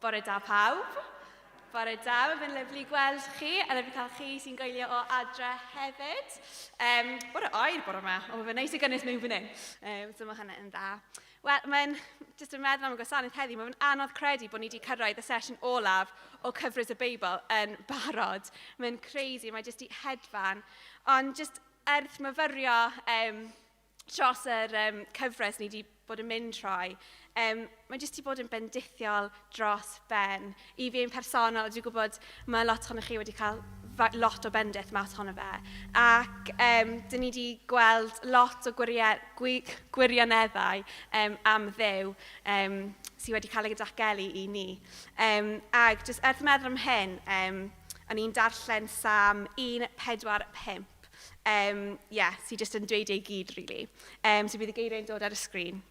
Bore da pawb. Bore da, mae fe'n lyflu gweld chi, a lyflu cael chi sy'n goelio o adre hefyd. Bore oer bore yma, ond mae fe'n neis i gynnwys mewn fan hyn. So mae hynny yn dda. Wel, mae'n jyst yn meddwl am y gwasanaeth heddiw, mae'n anodd credu bod ni wedi cyrraedd y sesiwn olaf o cyfres y Beibl yn barod. Mae'n crazy, mae jyst i hedfan. Ond jyst myfyrio dros yr cyfres ni wedi bod yn mynd troi, mae jyst i bod yn bendithiol dros ben. I fi yn personol, dwi'n gwybod mae lot ohonoch chi wedi cael lot o bendith mas ohono fe. Ac dyn ni wedi gweld lot o gwirioneddau am Dduw sydd wedi cael ei gydachgelu i ni. Ac jyst wrth meddwl am hyn, o'n i'n darllen Psalm 145. Sydd jyst yn dweud ei gyd, really. So bydd y geiriau'n dod ar y sgrin.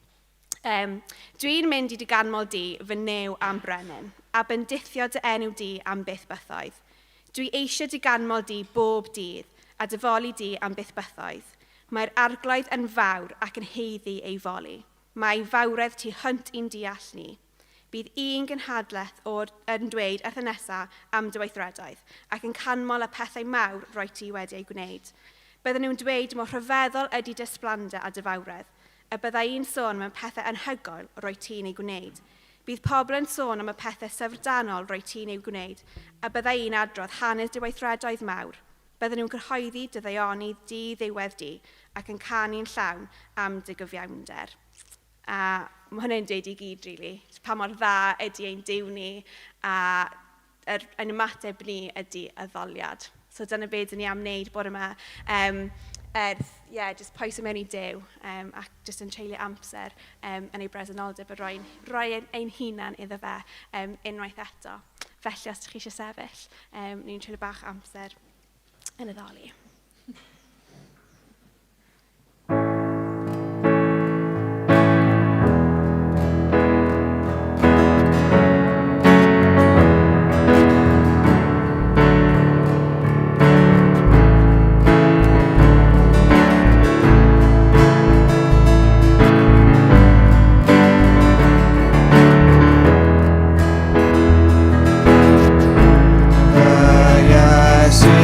Dwi'n mynd i dy ganmol di fy new am brenin, a bendithio dy enw di am byth bythoedd. Dwi eisiau dy ganmol di bob dydd, a dyfoli di am byth bythoedd. Mae'r arglwydd yn fawr ac yn heiddi ei foli. Mae fawredd tu hwnt i'n deall ni. Bydd un gynhadleth yn dweud wrth y nesaf am dy weithredoedd, ac yn canmol y pethau mawr roi ti wedi ei gwneud. Bydden nhw'n dweud mor rhyfeddol ydy dysblander a dyfawredd, y byddai un sôn mewn pethau anhygoel roi ti'n ei gwneud. Bydd pobl yn sôn am y pethau syfrdanol roi ti'n ei gwneud, a byddai un adrodd hanes dy weithredoedd mawr. Bydden nhw'n cyhoeddi dy ddeioni di ddiwedd di, ac yn canu'n llawn am dy gyfiawnder. A mae hynny'n dweud i gyd, really. Pa mor dda ydy ein diw ni, a yn ymateb ni ydy y ddoliad. So dyna beth dyn ni am wneud bod yma. Just poes mewn i Duw, ac just yn treulio amser yn ei bresenoldeb a roi ein hunan iddo fe unwaith eto. Felly, os ydych chi eisiau sefyll, ni'n treulio bach amser yn y ddoli. Iesu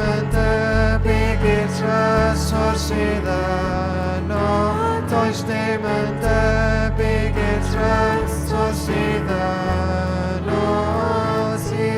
yn debyg i'r trysor sydd yno. Does dim yn debyg i'r trysor sydd yno ti.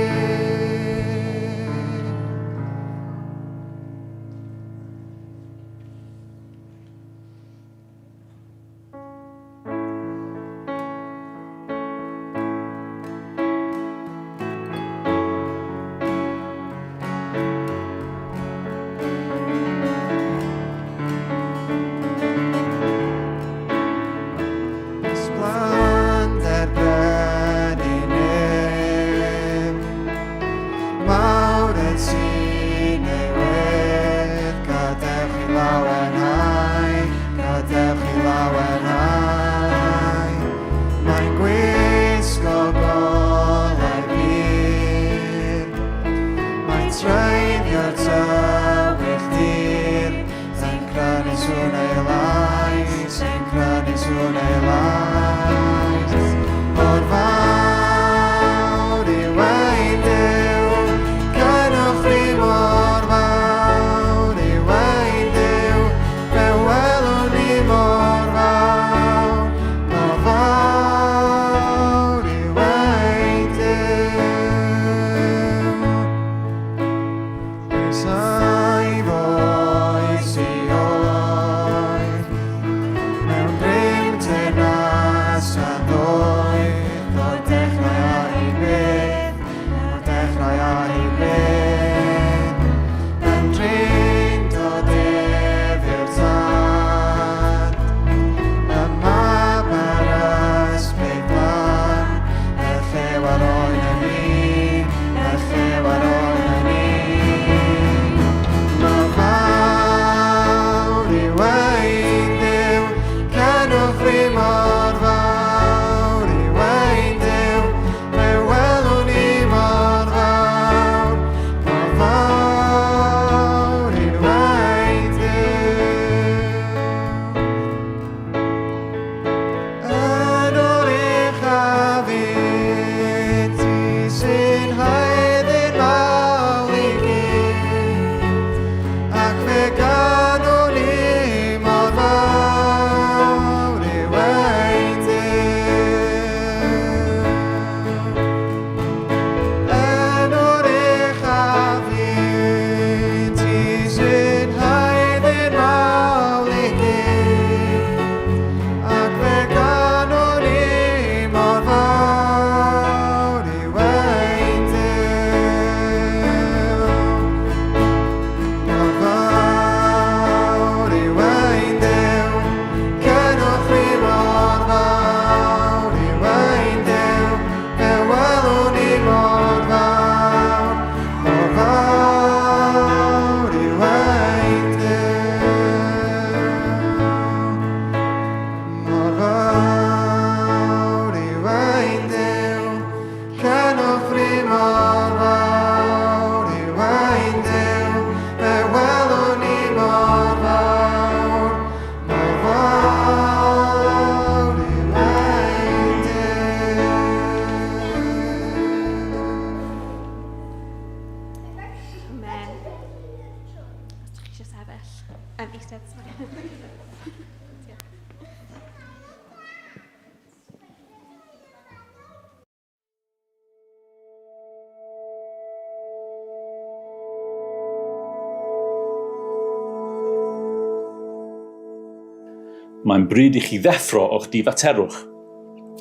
Mae'n bryd I chi ddeffro o'ch difaterwch.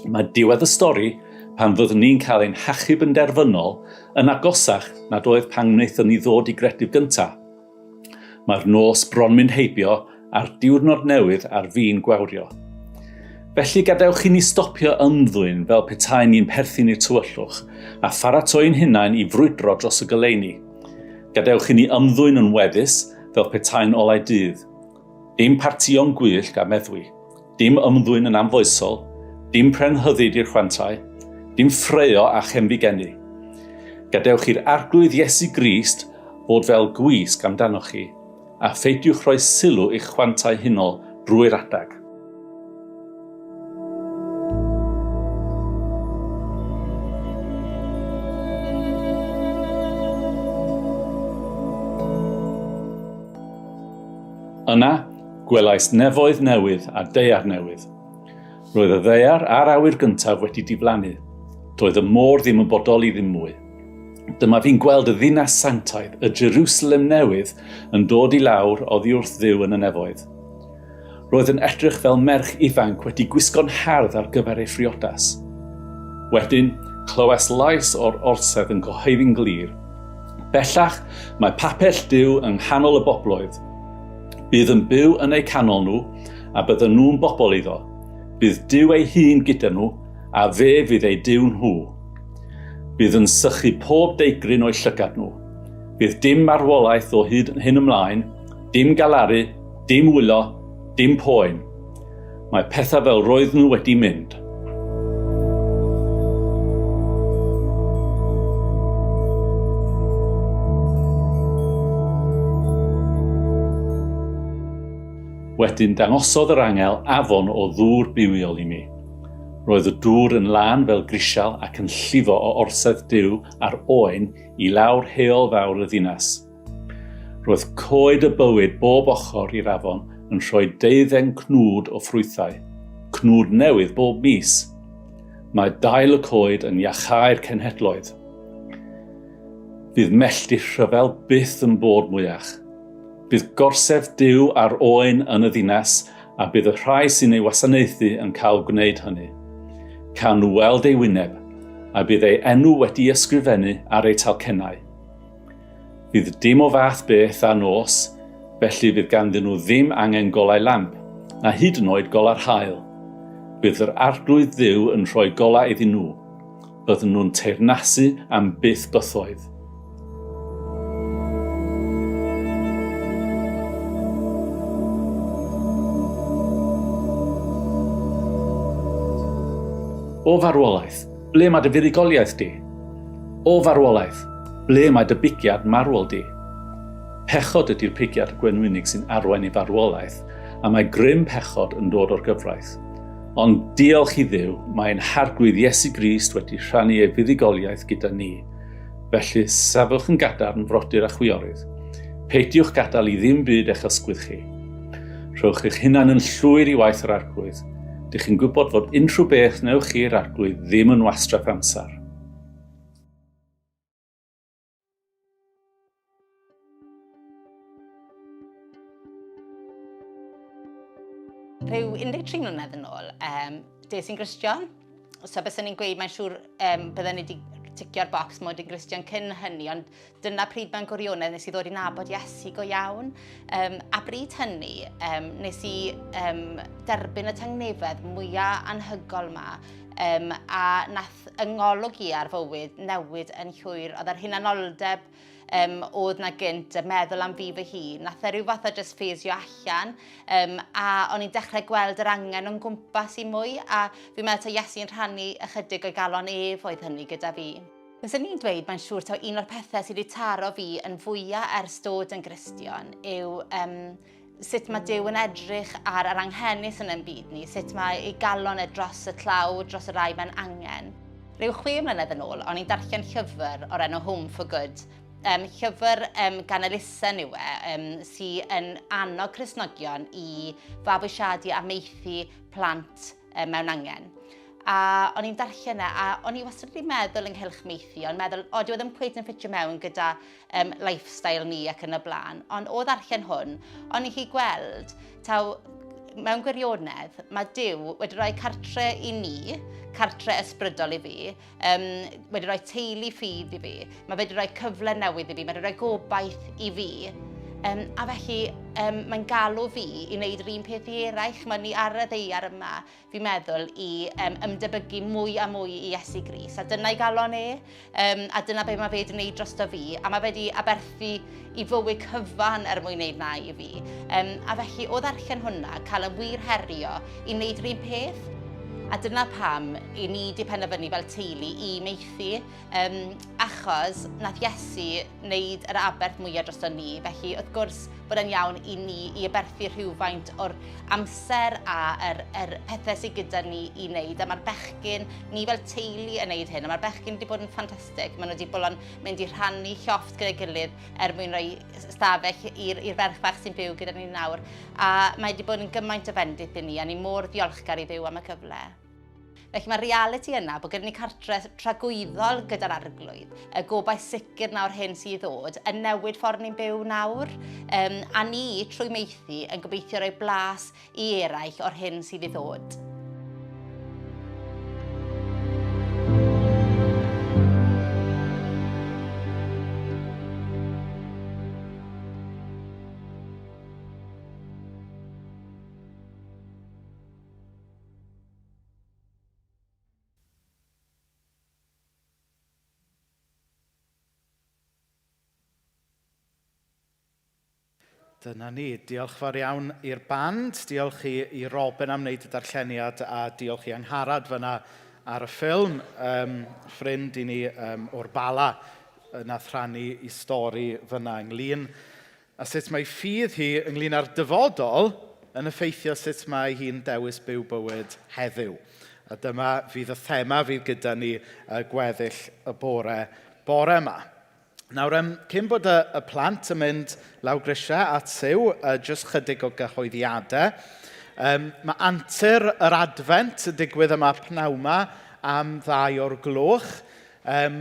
Mae diwedd y stori pan fyddwn ni'n cael ein hachub yn derfynol yn agosach nad oedd pan wnaethon ni ddod I gredydd gyntaf. Mae'r nos bron mynd heibio a'r diwrnod newydd ar fin gwawrio. Felly gadewch I ni stopio ymddwyn fel petai ni'n perthyn i'r tywyllwch a pharatoi'n hunain I frwydro dros y goleuni. Gadewch I ni ymddwyn yn weddus fel petai'n olau dydd. Dim partïon gwyllt a meddwi, dim ymddwyn yn amfoesol, dim prenhyddid i'r chwantau, dim ffreo a chemfigeni. Gadewch I'r arglwydd Iesu Grist fod fel gwisg amdanoch chi, a pheidiwch rhoi sylw i'ch chwantau hunol drwy'r adag. Yna, gwelais nefoedd newydd a deiar newydd. Roedd y ddeiar a'r awyr gyntaf wedi diflannu. Doedd y môr ddim yn bodoli ddim mwy. Dyma fi'n gweld y ddinas sanctaidd, y Jerusalem newydd, yn dod i lawr oddi wrth Dduw yn y nefoedd. Roedd yn edrych fel merch ifanc wedi gwisgo'n hardd ar gyfer ei phriodas. Wedyn, clywes lais o'r orsedd yn gyhoeddi'n glir. Bellach, mae papell Duw yng nghanol y bobloedd. Bydd yn byw yn eu canol nhw, a bydden nhw'n bobl iddo. Bydd Duw ei hun gyda nhw, a fe fydd ei Duw nhw. Bydd yn sychu pob deigryn o'i llygad nhw. Bydd dim marwolaeth o hyn ymlaen, dim galaru, dim wylo, dim poen. Mae pethau fel roedd nhw wedi mynd. Wedyn dangosodd yr angel afon o ddŵr bywiol i mi. Roedd y dŵr yn lan fel grisial ac yn llifo o orsedd Duw a'r oen i lawr heol fawr y ddinas. Roedd coed y bywyd bob ochr i'r afon yn rhoi 12 cnwd o ffrwythau, cnwd newydd bob mis. Mae dail y coed yn iachau'r cenhedloedd. Bydd mellti rhyfel byth yn bod mwyach. Bydd gorsef Duw ar oen yn y ddinas a bydd y rhai sy'n ei wasanaethu yn cael gwneud hynny. Cawn nhw weld ei wyneb, a bydd ei enw wedi ysgrifennu ar ei talcennau. Bydd dim o fath beth a nos, felly bydd ganddyn nhw ddim angen golau lamp, na hyd yn oed golar haul. Bydd yr arglwydd Dduw yn rhoi golau iddyn nhw. Bydden nhw'n teyrnasu am byth bythoedd. O farwolaeth, ble mae dy fuddugoliaeth di? O farwolaeth, ble mae dy bigiad marwol di? Pechod ydy'r pigiad gwenwynig sy'n arwain i farwolaeth, a mae grym pechod yn dod o'r gyfraith. Ond diolch i Dduw, mae'n harglwydd Iesu Grist wedi rhannu ei fuddugoliaeth gyda ni. Felly safwch yn gadarn frodyr a chwiorydd. Peidiwch gadael i ddim byd eich ysgwydd chi. Rhowch eich hunan yn llwyr i waith yr arglwydd. Dych chi'n gwybod fod unrhyw beth newch chi'r arglwydd ddim yn wastraff amser. Rhyw 13 mlynedd yn ôl, des i'n Gristion. So byswn ni'n gweud, mae'n siŵr bydden ni wedi ticio'r bocs mod i'n Gristion cyn hynny, ond dyna pryd mewn gwirionedd nes i ddod i nabod Iesu go iawn. A bryd hynny, nes i derbyn y tangnefedd mwyaf anhygol yma, a nath yngolwg i ar fywyd newid yn llwyr. Oedd yr hunanoldeb oedd na gynt, y meddwl am fi fy hun. Nath rhyw fath o jyst ffeisio allan, a o'n i'n dechrau gweld yr angen o'n gwmpas i mwy, a fi'n meddwl ta Iesu'n rhannu ychydig o'i galon ef oedd hynny gyda fi. Fyswn ni'n dweud, mae'n siŵr taw un o'r pethau sydd wedi taro fi yn fwyaf ers dod yn Gristion yw sut mae Duw yn edrych ar yr anghennus yn ein byd ni, sut mae ei galon e dros y tlawd, dros y rai mae'n angen. Rhyw 6 mlynedd yn ôl, o'n i'n darllen llyfr o'r enw Home for Good. Llyfr gan Elusen yw sy'n yn annog Cristnogion i fabwysiadu a meithi plant mewn angen. A o'n i'n darllen a o'n i wastad wedi meddwl ynghylch meithi, ond meddwl, o, dwi ddim cweit yn ffitio mewn gyda lifestyle ni ac yn y blaen. Ond o ddarllen hwn, o'n i chi gweld, taw mewn gwirionedd, mae Duw wedi rhoi cartre i ni, cartre ysbrydol i fi, wedi rhoi teulu ffydd i fi, mae wedi rhoi cyfle newydd i fi, mae wedi rhoi gobaith i fi. A felly, mae'n galw fi i wneud yr un peth i eraill. Mae ni ar y ddeiar yma, fi'n meddwl, i ymdebygu mwy a mwy i Iesu Grist. A dyna'i galon e, a dyna be mae fe wedi wneud drosto fi. A mae fe wedi aberthu i fywyd cyfan mwyn wneud na i fi. A felly, o ddarllen hwnna, cael y wir herio i wneud yr un peth. A dyna pam i ni wedi penderfynu fel teulu i meithi, achos nath Iesu wneud yr aberth mwyaf drosto ni. Felly, wrth gwrs, bod yn iawn i ni i aberthu rhywfaint o'r amser a yr pethau sydd gyda ni i wneud. A mae'r bechgyn, ni fel teulu yn wneud hyn, a mae'r bechgyn wedi bod yn ffantastig. Maen nhw wedi bod yn mynd i rhannu llofft gyda'i gilydd mwyn rhoi stafell i'r ferch fach sy'n byw gyda ni nawr. A mae wedi bod yn gymaint o fendith i ni, a ni mor ddiolchgar i Dduw am y cyfle. Felly mae'r realiti yna bod gyda ni cartref tragwyddol gyda'r arglwydd, y gobaith sicr nawr hyn sydd i ddod, yn newid ffordd ni'n byw nawr, a ni, trwy meithi, yn gobeithio roi blas i eraill o'r hyn sydd i ddod. Dyna ni. Diolch fawr iawn i'r band. Diolch i Robin am wneud y darlleniad a diolch i Angharad fyna ar y ffilm. Ffrind i ni o'r Bala nath rhannu i stori fyna ynglyn. A sut mae ffydd hi ynglyn â'r dyfodol yn effeithio sut mae hi'n dewis byw bywyd heddiw. A dyma fydd y thema fydd gyda ni gweddill y bore yma. Nawr, cyn bod y plant yn mynd law grisiau at Siw, jyst chydig o gyhoeddiadau. Mae antur yr adfent y digwydd yma pnawn yma am 2:00.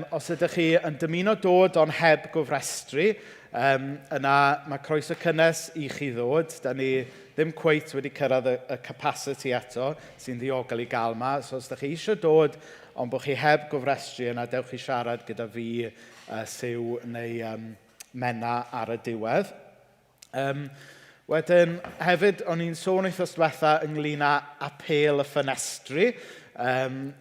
Os ydych chi yn dymuno dod ond heb gofrestru, yna mae croeso cynnes i chi ddod. Da ni ddim cweit wedi cyrraedd y capacity eto sy'n ddiogel i gael yma. So os ydych chi eisiau dod ond bod chi heb gofrestru, yna dewch chi siarad gyda fi, Siw neu Mena ar y diwedd. Wedyn, hefyd, o'n i'n sôn wythnos diwetha ynglyn â apel y ffenestri.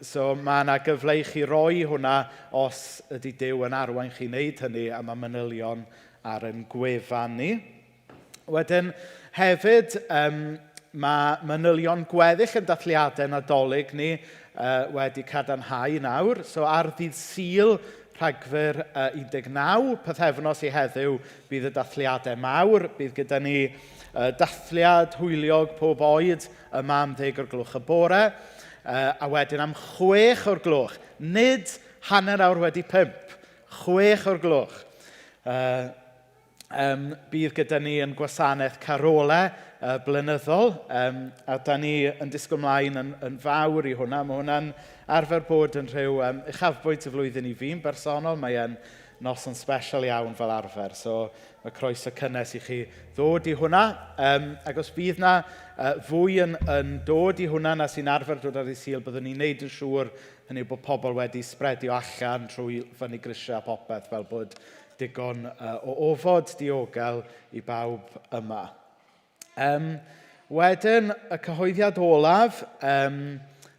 So mae yna gyfle i chi roi hwnna os ydy Duw yn arwain chi wneud hynny, a mae manylion ar ein gwefan ni. Wedyn, hefyd, mae manylion gweddill yn dathliadau nadolig ni wedi cadarnhau nawr. So ar Dydd Sul, Rhagfyr 19, pythefnos i heddiw, bydd y dathliadau mawr. Bydd gyda ni dathliad hwyliog pob oed yma am 10:00 y bore. A wedyn am 6:00, nid hanner awr wedi 5, 6:00. Bydd gyda ni yn gwasanaeth carolau blynyddol, a da ni yn disgwyl mlaen yn fawr i hwnna. Mae hwnna'n arfer bod yn rhyw uchafbwynt y flwyddyn i fi'n bersonol. Mae e'n noson special iawn fel arfer, so mae croeso cynnes i chi ddod i hwnna. Ac os bydd na fwy yn dod i hwnna na sy'n arfer dod ar Dydd Sul, byddwn ni'n neud yn siŵr hynny bod pobl wedi spredio allan trwy fyny grisiau a popeth, fel bod digon o ofod diogel i bawb yma. Wedyn, y cyhoeddiad olaf,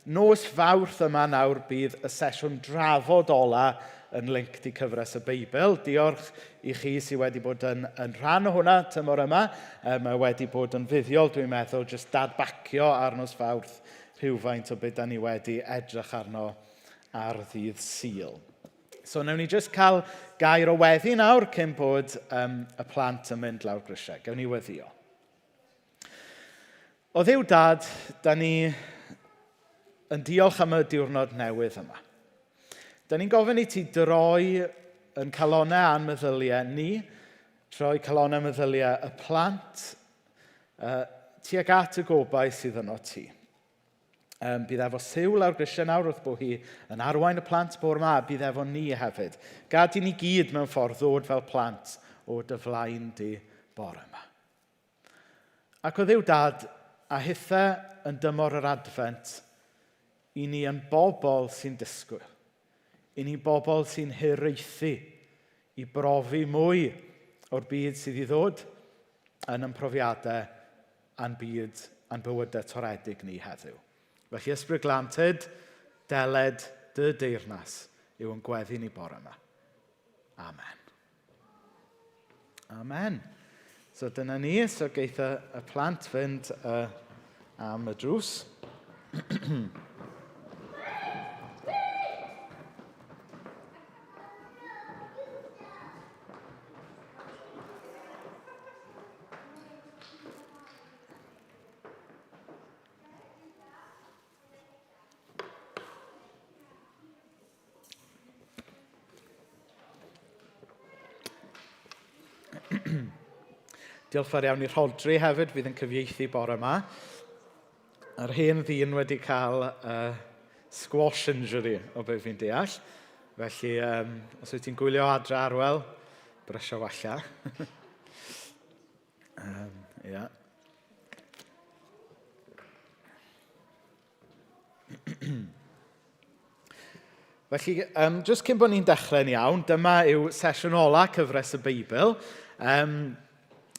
nos Fawrth yma nawr bydd y sesiwn drafod ola yn linked i cyfres y Beibl. Diolch i chi sydd wedi bod yn rhan o hwnna tymor yma. Mae wedi bod yn fuddiol, dwi'n meddwl, jyst dadbacio ar nos Fawrth rhywfaint o beth da ni wedi edrych arno ar Ddydd Sul. So, newn ni jyst cael gair o weddi nawr cyn bod y plant yn mynd lawr grisiau. Gewn ni weddio. O Dduw Dad, da ni yn diolch am y diwrnod newydd yma. Da ni'n gofyn i ti droi yn calonau a'n meddyliau ni, troi calonau meddyliau y plant, tuag at y gobaith sydd yno ti. Bydd efo Siw lawr grisiau nawr wrth bod hi yn arwain y plant bore yma, bydd efo ni hefyd. Gad i ni gyd mewn ffordd ddod fel plant o dy flaen di bore yma. Ac o Dduw Dad, a hitha yn dymor yr adfent, i ni yn bobl sy'n disgwyl. I ni bobl sy'n hiraethu i brofi mwy o'r byd sydd i ddod yn profiadau a'n byd, a'n bywydau toredig ni heddiw. Felly ysbryd glantyd, deled dy deyrnas yw yn gweddi ni bore yma. Amen. Amen. So dyna ni, so geith y plant fynd am y drws. Diolch fawr iawn i'r Rhodri hefyd fydd yn cyfieithu bore yma. Yr hen ddyn wedi cael squash injury o be fi'n deall. Felly, os wyt ti'n gwylio adra Arwel, brysio walla. Ia. Felly, jyst cyn bod ni'n dechrau'n iawn, dyma yw sesiwn ola cyfres y Beibl.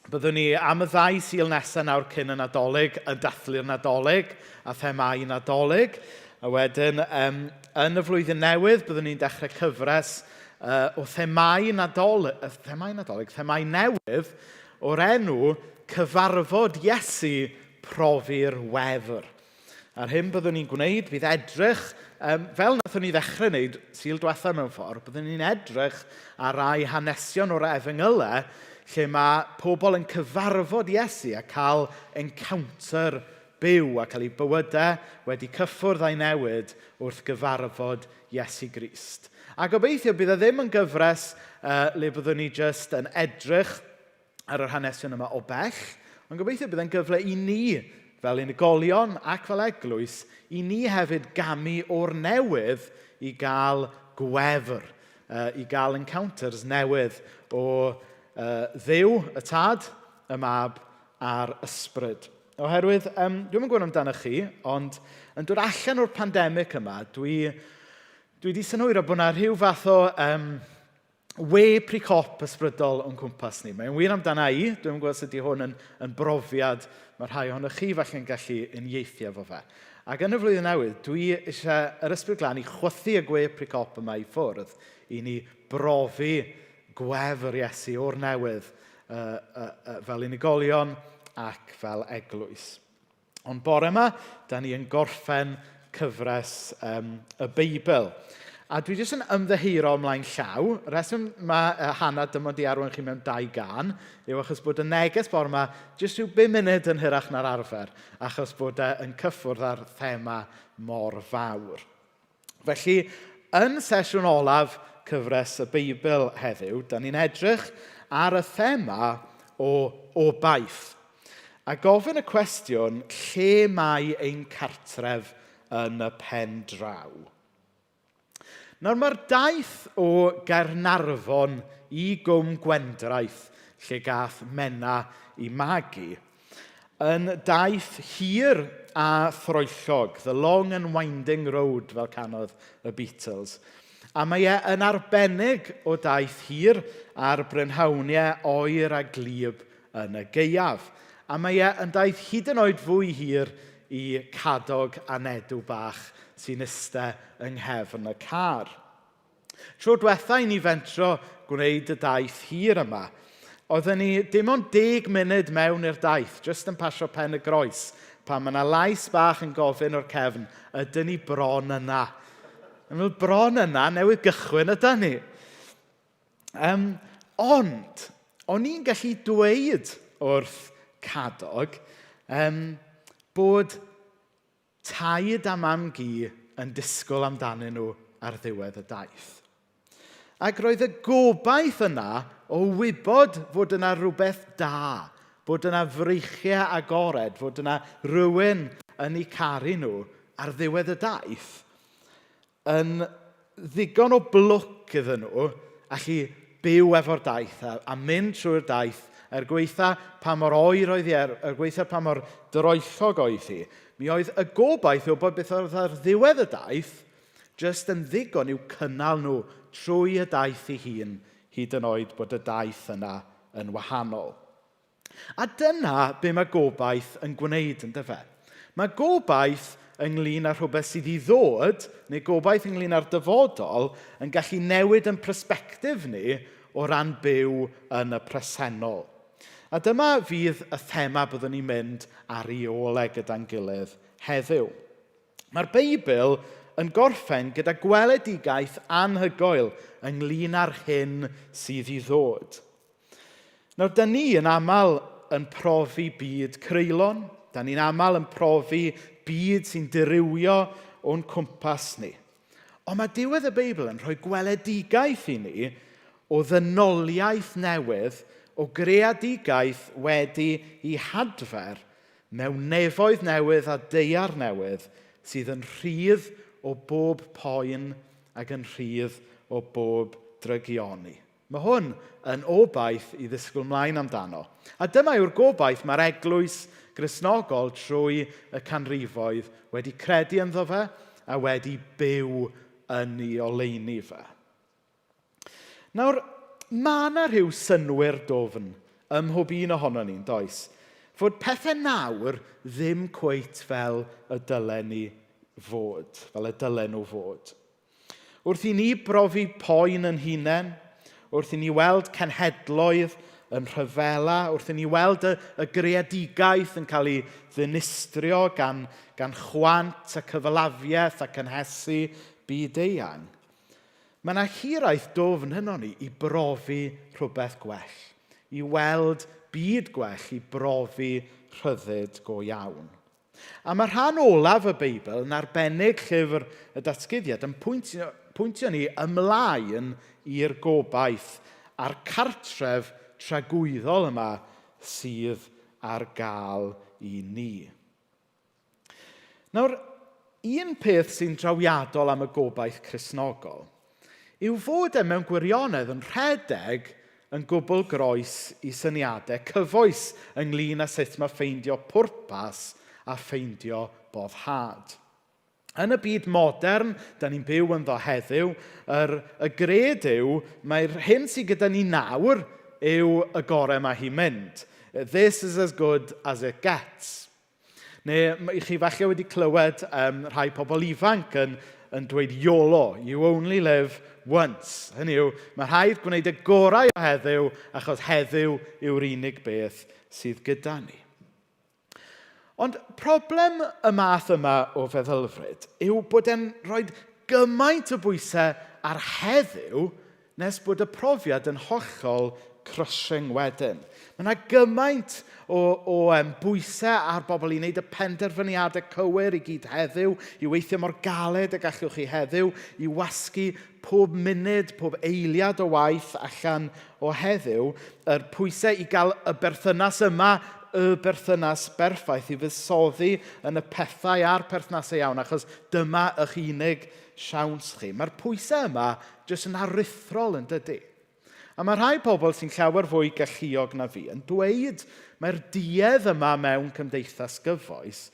Byddwn ni am y 2 Sul nesaf nawr cyn y Nadolig yn dathlu'r Nadolig a themau Nadolig. A wedyn, yn y flwyddyn newydd, byddwn ni'n dechrau cyfres o themau newydd o'r enw Cyfarfod Iesu Profi'r Wefr. A'r hyn byddwn ni'n gwneud, bydd edrych, fel nathon ni ddechrau wneud Sul diwethaf mewn ffordd, byddwn ni'n edrych ar rai hanesion o'r Efengylau lle mae pobl yn cyfarfod Iesu a cael encounter byw a cael ei bywydau wedi cyffwrdd a'i newid wrth gyfarfod Iesu Grist. A gobeithio bydd e ddim yn gyfres le byddwn ni jyst yn edrych ar yr hanesion yma o bell, ond gobeithio bydd e'n gyfle i ni fel unigolion ac fel eglwys, i ni hefyd gamu o'r newydd i gael gwefr, i gael encounters newydd o Dduw, y Tad, y Mab a'r Ysbryd. Oherwydd, dwi'n yn gwybod amdano chi, ond yn dod allan o'r pandemig yma, dwi wedi synhwyro bod yna rhyw fath o we pre-cop ysbrydol o'n cwmpas ni. Mae'n wir amdana i, dwi'n gwybod sut ydy hwn yn brofiad, mae rhai ohonoch chi falle'n gallu uniaethu efo fe. Ac yn y flwyddyn newydd, dwi eisiau yr ysbryd glân i chwythu y gwe pre-cop yma i ffwrdd, i ni brofi gwefr Iesu o'r newydd fel unigolion ac fel eglwys. Ond bore yma, da ni yn gorffen cyfres y Beibl. A dwi jyst yn ymddehiro ymlaen llaw. Reswm mae Hannah dymod i arwain chi mewn 2 gan, yw achos bod y neges bore yma jyst rhyw 5 munud yn hirach na'r arfer, achos bod yn cyffwrdd ar thema mor fawr. Felly, yn sesiwn olaf cyfres y Beibl heddiw, da ni'n edrych ar y thema o obaith. A gofyn y cwestiwn, lle mae ein cartref yn y pen draw? Nawr mae'r daith o Gaernarfon i Gwm Gwendraeth, lle gath Menna i magu, yn daith hir a throellog, the long and winding road fel canodd y Beatles. A mae yn arbennig o daith hir ar brynhawniau oer a glib yn y gaeaf. A mae yn daith hyd yn oed fwy hir i Cadog a Nedw bach sy'n iste yng nghefn y car. Tro diwetha i ni fentro gwneud y daith hir yma, oedden ni dim ond 10 munud mewn i'r daith, jyst yn pasio Pen y Groes, pan mae yna lais bach yn gofyn o'r cefn, ydyn ni bron yna. Yn meddwl, bron yna, newydd gychwyn ydyn ni. Ond, o'n i'n gallu dweud wrth Cadog bod taid a mam gi yn disgwyl amdanyn nhw ar ddiwedd y daith. Ac roedd y gobaith yna o wybod fod yna rhywbeth da, bod yna freichiau agored, fod yna rhywun yn eu caru nhw ar ddiwedd y daith, yn ddigon o blwc iddyn nhw allu byw efo'r daith a mynd trwy'r daith gweitha pa mor oer oedd hi, gweitha pa mor droellog oedd hi. Mi oedd y gobaith o bod beth oedd ar ddiwedd y daith jyst yn ddigon i'w cynnal nhw trwy y daith ei hun, hyd yn oed bod y daith yna yn wahanol. A dyna be mae gobaith yn gwneud yn dyfe. Mae gobaith ynglyn â rhywbeth sydd i ddod, neu gobaith ynglyn â'r dyfodol, yn gallu newid yn persbectif ni o ran byw yn y presennol. A dyma fydd y thema byddwn ni'n mynd ar ei ole gyda'n gilydd heddiw. Mae'r Beibl yn gorffen gyda gweledigaeth anhygoel ynglyn â'r hyn sydd i ddod. Nawr, da ni yn aml yn profi byd creulon, da ni'n aml yn profi byd sy'n dirywio o'n cwmpas ni. Ond mae diwedd y Beibl yn rhoi gweledigaeth i ni o ddynoliaeth newydd o greadigaeth wedi ei hadfer mewn nefoedd newydd a deiar newydd sydd yn rhydd o bob poen ac yn rhydd o bob drygioni. Mae hwn yn obaith i ddisgwyl mlaen amdano. A dyma yw'r gobaith mae'r eglwys Gristnogol trwy y canrifoedd wedi credu ynddo fe a wedi byw yn ei oleuni fe. Nawr, mae yna rhyw synwyr dofn ym mhob un ohono ni'n does, fod pethau nawr ddim cweit fel y dylen ni fod, fel y dylen nhw fod. Wrth i ni brofi poen yn hunain, wrth i ni weld cenhedloedd yn rhyfela, wrth i ni weld y greadigaeth yn cael ei ddinistrio gan chwant a cyfalafiaeth a cynhesu byd-eang. Mae yna hiraeth dofn hynno ni i brofi rhywbeth gwell, i weld byd gwell, i brofi rhyddid go iawn. A mae rhan olaf y Beibl yn arbennig llyfr y datguddiad yn pwyntio ni ymlaen i'r gobaith a'r cartref tragwyddol yma sydd ar gael i ni. Nawr, un peth sy'n drawiadol am y gobaith Cristnogol yw fod mewn gwirionedd yn rhedeg yn gwbl groes i syniadau cyfoes ynglyn â sut mae ffeindio pwrpas a ffeindio boddhad. Yn y byd modern, da ni'n byw ynddo heddiw, y gred yw, mae'r hyn sydd gyda ni nawr yw y gorau mae hi'n mynd. This is as good as it gets. Neu i chi falle wedi clywed rhai pobl ifanc yn dweud YOLO, you only live once. Hynny yw, mae rhaid gwneud y gorau o heddiw achos heddiw yw'r unig beth sydd gyda ni. Ond problem y math yma o feddylfryd yw bod e'n rhoi gymaint o bwysau ar heddiw nes bod y profiad yn hollol crushing wedyn. Mae yna gymaint o bwysau ar bobl i wneud y penderfyniadau cywir i gyd heddiw, i weithio mor galed y gallwch chi heddiw, i wasgu pob munud, pob eiliad o waith allan o heddiw, yr pwysau i gael y berthynas yma, y berthynas berffaith i fuddsoddi yn y pethau a'r perthnasau iawn, achos dyma eich unig siawns chi. Mae'r pwysau yma jyst yn aruthrol yn dydy. A mae rhai pobl sy'n llawer fwy galluog na fi yn dweud mae'r duedd yma mewn cymdeithas gyfoes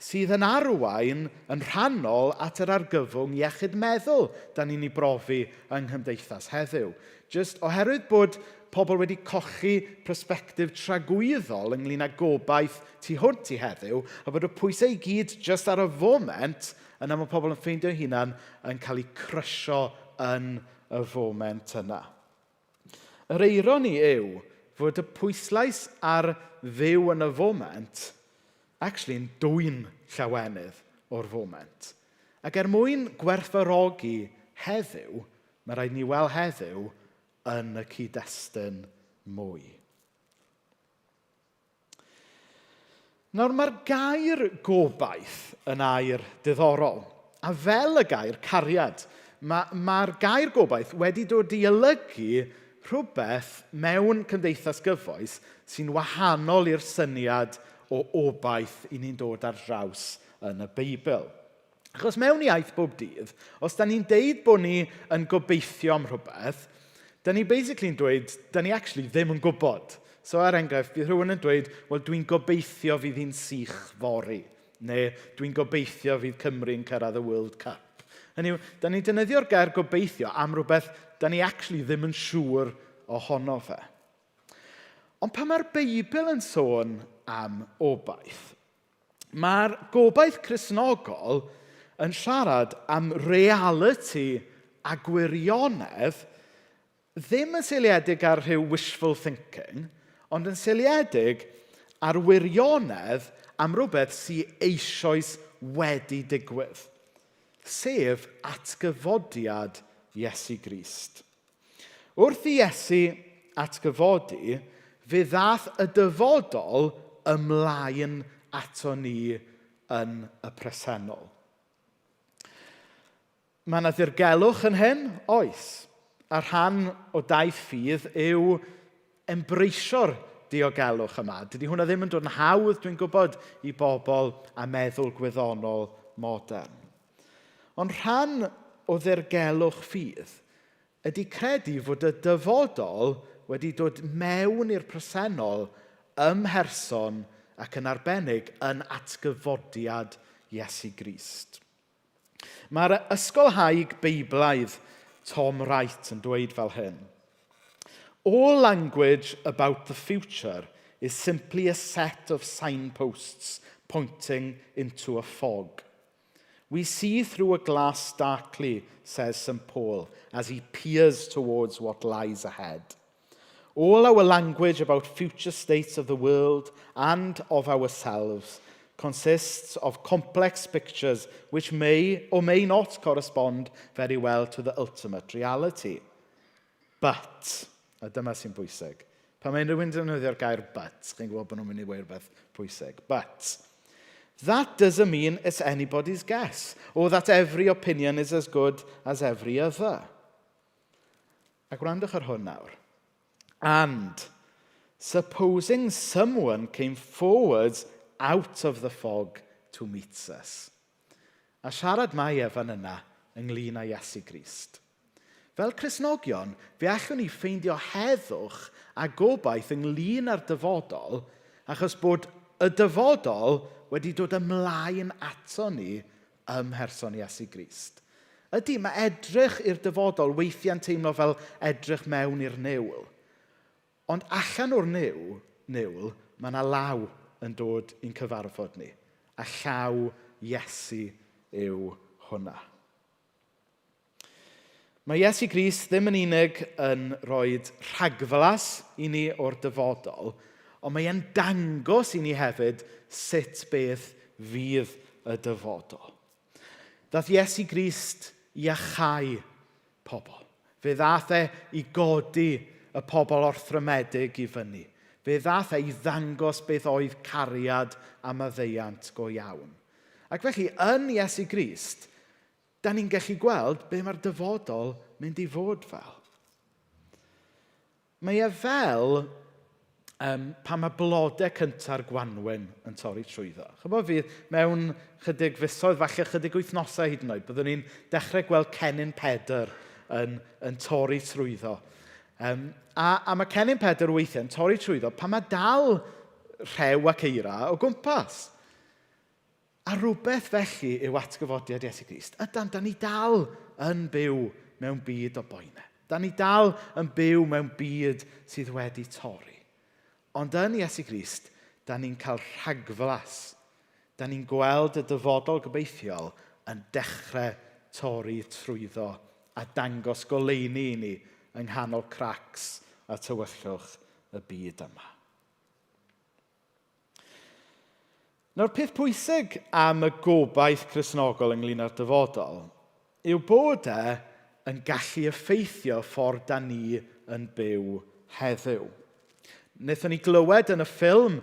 sydd yn arwain yn rhannol at yr argyfwng iechyd meddwl da ni'n ei brofi yng nghymdeithas heddiw. Jyst oherwydd bod pobl wedi colli persbectif tragwyddol ynglyn â gobaith tu hwnt i heddiw, a bod y pwysau i gyd jyst ar y foment yna mae pobl yn ffeindio hunan yn cael ei crysio yn y foment yna. Yr eironi yw fod y pwyslais ar fyw yn y foment actually yn dwyn llawenydd o'r foment. Ac mwyn gwerthfawrogi heddiw, mae rhaid ni weld heddiw yn y cyd-destun mwy. Nawr, mae'r gair gobaith yn air diddorol. A fel y gair cariad, mae'r gair gobaith wedi dod i olygu rhywbeth mewn cymdeithas gyfoes sy'n wahanol i'r syniad o obaith i ni'n dod ar draws yn y Beibl. Achos mewn iaith bob dydd, os da ni'n deud bod ni yn gobeithio am rhywbeth, da ni basically'n dweud, da ni actually ddim yn gwybod. So er enghraifft, bydd rhywun yn dweud, wel dwi'n gobeithio fydd hi'n sych fori, neu dwi'n gobeithio fydd Cymru'n cyrraedd y World Cup. Hynny yw, da ni'n defnyddio'r gair gobeithio am rhywbeth da ni actually ddim yn siŵr ohono fe. Ond pan mae'r Beibl yn sôn am obaith, mae'r gobaith Cristnogol yn siarad am reality a gwirionedd ddim yn seiliedig ar rhyw wishful thinking, ond yn seiliedig ar wirionedd am rhywbeth sy'n eisoes wedi digwydd, sef atgyfodiad Iesu Grist. Wrth i Iesu atgyfodi, fe ddaeth y dyfodol ymlaen ato ni yn y presennol. Mae yna ddirgelwch yn hyn, oes. A rhan o daith ffydd yw embreisio'r diogelwch yma. Dydy hwnna ddim yn dod yn hawdd, dwi'n gwybod, i bobl a meddwl gwyddonol modern. Ond rhan o ddirgelwch ffydd ydy credu fod y dyfodol wedi dod mewn i'r presennol ymherson ac yn arbennig yn atgyfodiad Iesu Grist. Mae'r ysgolhaig Beiblaidd Tom Wright yn dweud fel hyn. All language about the future is simply a set of signposts pointing into a fog. We see through a glass darkly, says St. Paul, as he peers towards what lies ahead. All our language about future states of the world and of ourselves consists of complex pictures which may or may not correspond very well to the ultimate reality. But, a dyma sy'n bwysig. Pan mae rhywun yn defnyddio'r gair but, chi'n gwybod bod nhw'n mynd i weir beth bwysig. But, that doesn't mean it's anybody's guess, or that every opinion is as good as every other. A gwrandwch ar hwn nawr. And, supposing someone came forward out of the fog to meet us. A siarad mae Efan yna ynglyn â Iesu Grist. Fel Cristnogion, fe allwn ni ffeindio heddwch a gobaith ynglyn â'r dyfodol, achos bod y dyfodol wedi dod ymlaen ato ni ymherson Iesu Grist. Ydy, mae edrych i'r dyfodol weithiau'n teimlo fel edrych mewn i'r niwl. Ond allan o'r niwl, mae yna law yn dod i'n cyfarfod ni. A llaw Iesu yw hwnna. Mae Iesu Grist ddim yn unig yn rhoi rhagflas i ni o'r dyfodol, ond mae e'n dangos i ni hefyd sut beth fydd y dyfodol. Daeth Iesu Grist i achau pobl. Fe ddaeth e i godi y pobl orthrymedig i fyny. Fe ddaeth e i ddangos beth oedd cariad a maddeuant go iawn. Ac felly, yn Iesu Grist, da ni'n gallu gweld be mae'r dyfodol mynd i fod fel. Mae e fel pan mae blodau cynta'r Gwanwyn yn torri trwyddo. Chybod fydd mewn chydig fusoedd, falle chydig wythnosau hyd yn oed, byddwn ni'n dechrau gweld cennin Pedr yn torri trwyddo. A mae cennin Pedr weithiau yn torri trwyddo pan mae dal rhew ac eira o gwmpas. A rhywbeth felly yw atgyfodiad Iesu Grist. Ydan, da ni dal yn byw mewn byd o boenau. Da ni dal yn byw mewn byd sydd wedi torri. Ond yn Iesu Grist, da ni'n cael rhagflas. Da ni'n gweld y dyfodol gobeithiol yn dechrau torri trwyddo a dangos goleuni i ni yng nghanol cracs a tywyllwch y byd yma. Nawr, peth pwysig am y gobaith Cristnogol ynglyn â'r dyfodol yw bod e yn gallu effeithio ffordd da ni yn byw heddiw. Wnaethon ni glywed yn y ffilm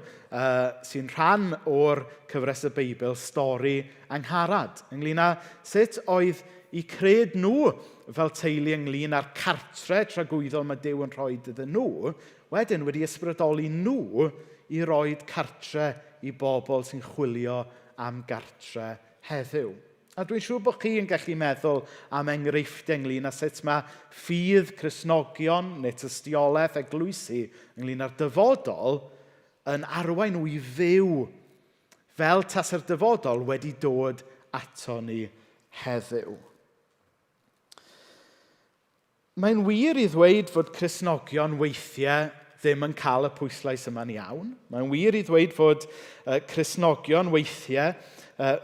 sy'n rhan o'r cyfres y Beibl, stori Angharad, ynglyn â sut oedd eu cred nhw fel teulu ynglyn â'r cartre tragwyddol mae Duw yn rhoi iddyn nhw, wedyn wedi ysbrydoli nhw i roed cartre i bobl sy'n chwilio am gartre heddiw. A dwi'n siŵr bod chi yn gallu meddwl am enghreifftiau ynglyn â sut mae ffydd Cristnogion neu tystiolaeth eglwysi ynglyn â'r dyfodol yn arwain nhw i fyw fel tasai'r dyfodol wedi dod ato ni heddiw. Mae'n wir i ddweud fod Cristnogion weithiau ddim yn cael y pwyslais yma'n iawn. Mae'n wir i ddweud fod Cristnogion weithiau,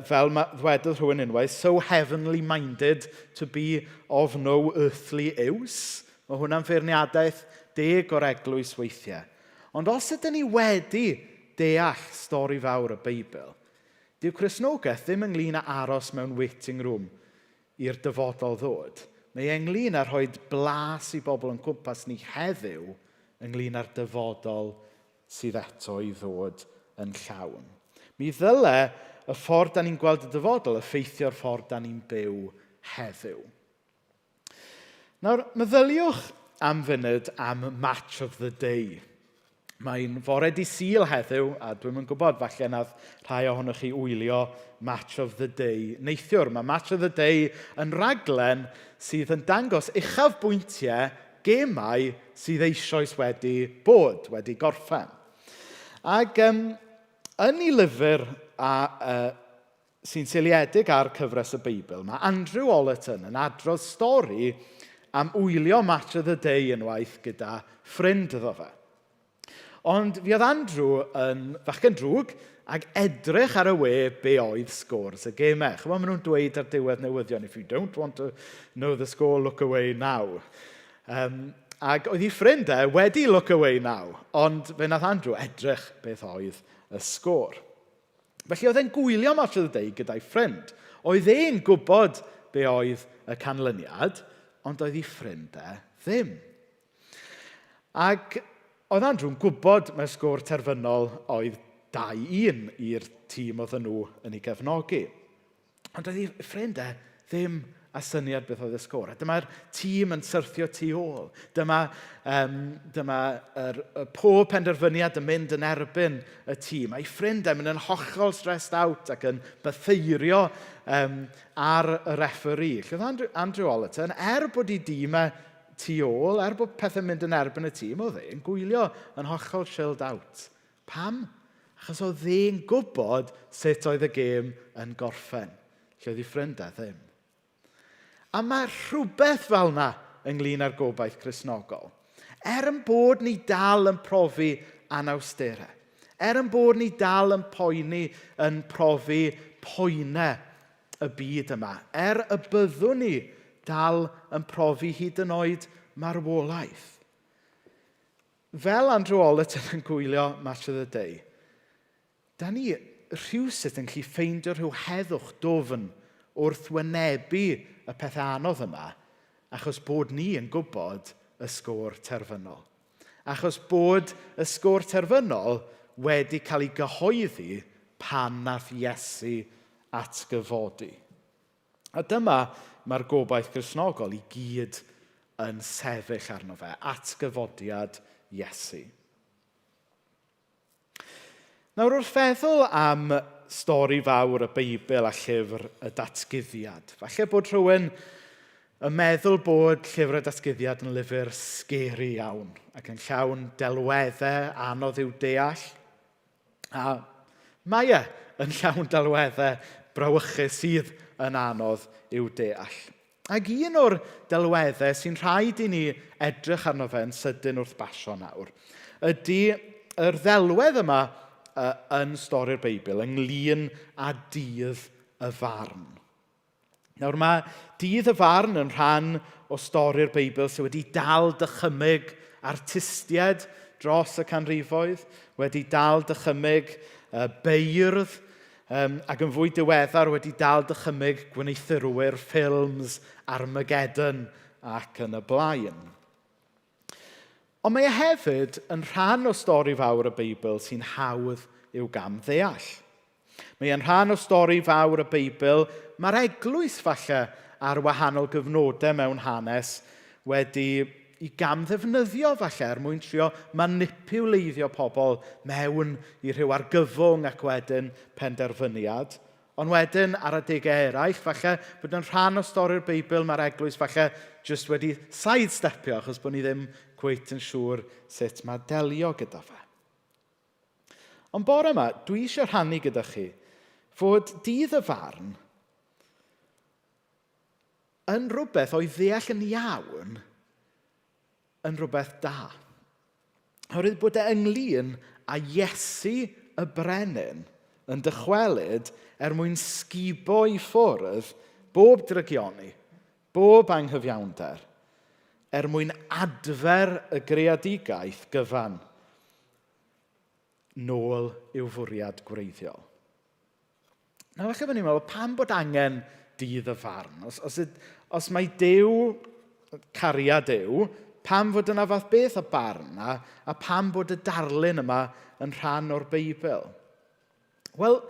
fel ddwedodd rhywun unwaith, so heavenly minded to be of no earthly use. Mae hwnna'n feirniadaeth deg o'r eglwys weithiau. Ond os ydyn ni wedi deall stori fawr y Beibl, dyw Cristnogaeth ddim ynglyn â aros mewn waiting room i'r dyfodol ddod. Mae ynglyn â rhoi blas i bobl yn cwmpas ni heddiw ynglyn â'r dyfodol sydd eto i ddod yn llawn. Mi ddyle y ffordd da ni'n gweld y dyfodol effeithio'r ffordd da ni'n byw heddiw. Nawr, meddyliwch am funud am Match of the Day. Mae'n fore Dydd Sul heddiw, a dwi'm yn gwybod, falle nath rhai ohonoch chi wylio Match of the Day neithiwr. Mae Match of the Day yn raglen sydd yn dangos uchafbwyntiau gemau sydd eisoes wedi bod, wedi gorffen. Ac yn ei lyfr sy'n seiliedig ar cyfres y Beibl, mae Andrew Ollerton yn adrodd stori am wylio Match of the Day unwaith gyda ffrind iddo fe. Ond fi oedd Andrew yn fachgen drwg ac edrych ar y we be oedd scores y gemau. Chymod maen nhw'n dweud ar diwedd newyddion, if you don't want to know the score, look away now. Ac oedd ei ffrindau wedi look away now, ond fe nath Andrew edrych beth oedd y sgôr. Felly oedd e'n gwylio Match of the Day gyda'i ffrind. Oedd e'n gwybod be oedd y canlyniad, ond oedd ei ffrindau ddim. Ac oedd Andrew'n gwybod mae'r sgôr terfynol oedd 2-1 i'r tîm oedd nhw yn ei gefnogi. Ond oedd ei ffrindau ddim a syniad beth oedd y sgôr. Dyma'r tîm yn syrthio tu ôl. Dyma pob penderfyniad yn mynd yn erbyn y tîm. A'i ffrindau mynd yn hollol stressed out ac yn bytheirio ar y referee. Llydd Andrew Ollerton, bod ei dîm tu ôl, bod pethau'n mynd yn erbyn y tîm, oedd e'n gwylio yn hollol chilled out. Pam? Achos oedd e'n gwybod sut oedd y gêm yn gorffen. Lle oedd ei ffrindau ddim. A mae rhywbeth fel yna ynglyn â'r gobaith Cristnogol. Yn bod ni dal yn profi anawsterau. Yn bod ni dal yn poeni, yn profi poenau y byd yma. Y byddwn ni dal yn profi hyd yn oed marwolaeth. Fel Andrew Ollerton yn gwylio Match of the Day, da ni rhywsut yn gallu ffeindio rhyw heddwch dofn wrth wynebu y pethau anodd yma, achos bod ni yn gwybod y sgôr terfynol. Achos bod y sgôr terfynol wedi cael ei gyhoeddi pan nath Iesu atgyfodi. A dyma mae'r gobaith Cristnogol i gyd yn sefyll arno fe, atgyfodiad Iesu. Nawr wrth feddwl am stori fawr y Beibl a llyfr y Datguddiad, falle bod rhywun yn meddwl bod llyfr y Datguddiad yn lyfr scary iawn ac yn llawn delweddau anodd i'w deall. A mae yn llawn delweddau brawychus sydd yn anodd i'w deall. Ac un o'r delweddau sy'n rhaid i ni edrych arno fe yn sydyn wrth basio nawr ydy yr ddelwedd yma yn stori'r Beibl ynglyn â dydd y farn. Nawr mae dydd y farn yn rhan o stori'r Beibl sydd wedi dal dychymyg artistiaid dros y canrifoedd, wedi dal dychymyg beirdd, ac yn fwy diweddar wedi dal dychymyg gweithwyr ffilms Armageddon ac yn y blaen. Ond mae hefyd yn rhan o stori fawr y Beibl sy'n hawdd i'w gamddeall. Mae e'n rhan o stori fawr y Beibl mae'r eglwys falle ar wahanol gyfnodau mewn hanes wedi i gamddefnyddio falle mwyn trio manipuleiddio pobl mewn i rhyw argyfwng ac wedyn penderfyniad. Ond wedyn ar adegau eraill, falle bod yn rhan o stori'r Beibl mae'r eglwys falle jyst wedi sidestepio achos bod ni ddim cweit yn siŵr sut mae delio gyda fe. Ond bore yma, dwi eisiau rhannu gyda chi fod dydd y farn yn rhywbeth o'i ddeall yn iawn yn rhywbeth da. Oherwydd bod e ynglyn â Iesu y brenin yn dychwelyd mwyn sgubo i ffwrdd bob drygioni, bob anghyfiawnder, mwyn adfer y greadigaeth gyfan nôl i'w fwriad gwreiddiol. Nawr, falle bod ni'n meddwl, pam bod angen dydd y farn? Os mae Duw, cariad Duw, pam fod yna fath beth y barn a pam bod y darlun yma yn rhan o'r Beibl? Wel,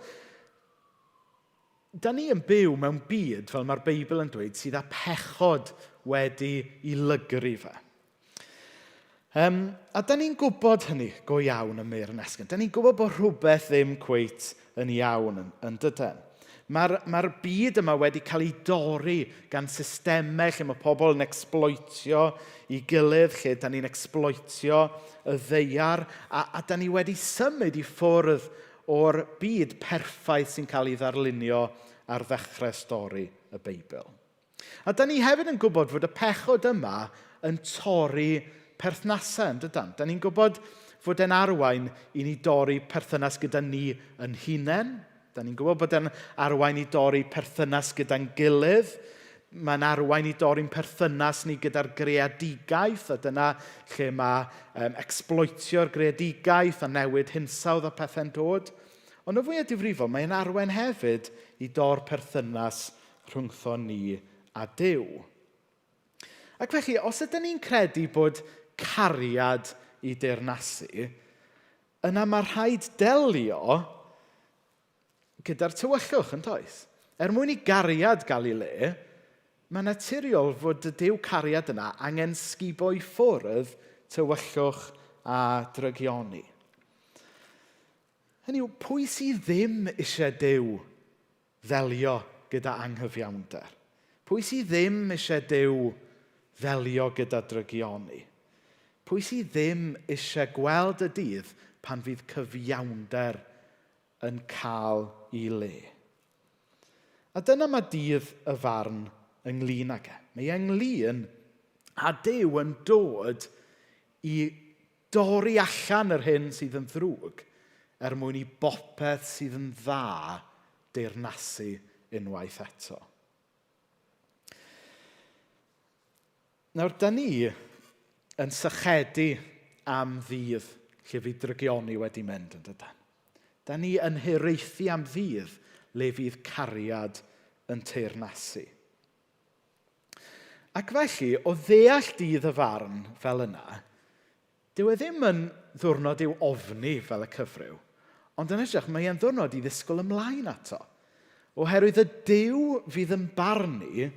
da ni yn byw mewn byd, fel mae'r Beibl yn dweud, sydd â pechod wedi i lygru fe. A da ni'n gwybod hynny go iawn ym Meir Nesgen. Da ni'n gwybod bod rhywbeth ddim cweit yn iawn yn dydyn. Mae'r byd yma wedi cael ei dorri gan systemau lle mae pobl yn exploitio i gilydd, lle da ni'n exploitio y ddeiar, a da ni wedi symud i ffwrdd o'r byd perffaith sy'n cael ei ddarlunio ar ddechrau stori y Beibl. A da ni hefyd yn gwybod fod y pechod yma yn torri perthnasau, yn dydan? Da ni'n gwybod fod e'n arwain i ni dorri perthynas gyda ni yn hunain. Da ni'n gwybod bod e'n arwain i dorri perthynas gyda'n gilydd. Mae'n arwain i dorri'n perthynas ni gyda'r greadigaeth, a dyna lle mae exploitio'r greadigaeth a newid hinsawdd a pethau'n dod. Ond o fwyaf difrifol, mae'n arwain hefyd i dor perthynas rhwngtho ni a Duw. Ac felly, os ydyn ni'n credu bod cariad i deyrnasu, yna mae rhaid delio gyda'r tywyllwch yn does. Mwyn i gariad gael ei le, mae'n naturiol fod y Duw cariad yna angen sgubo i ffwrdd tywyllwch a drygioni. Hynny yw, pwy sydd ddim eisiau Duw ddelio gyda anghyfiawnder? Pwy sydd ddim eisiau Duw ddelio gyda drygioni? Pwy sydd ddim eisiau gweld y dydd pan fydd cyfiawnder yn cael ei le? A dyna mae dydd y farn ynglyn ag e. Mae ynglyn a Duw yn dod i dorri allan yr hyn sydd yn ddrwg mwyn i bopeth sydd yn dda deyrnasu unwaith eto. Nawr, da ni yn sychedu am ddydd lle fydd drygioni wedi mynd yn dydyn. Da ni yn hiraethu am ddydd le fydd cariad yn teyrnasu. Ac felly, o ddeall dydd y farn fel yna, dyw e ddim yn ddiwrnod i'w ofni fel y cyfryw, ond yn ysgrifennu, mae e'n ddiwrnod i ddisgwyl ymlaen ato. Oherwydd y Duw fydd yn barnu,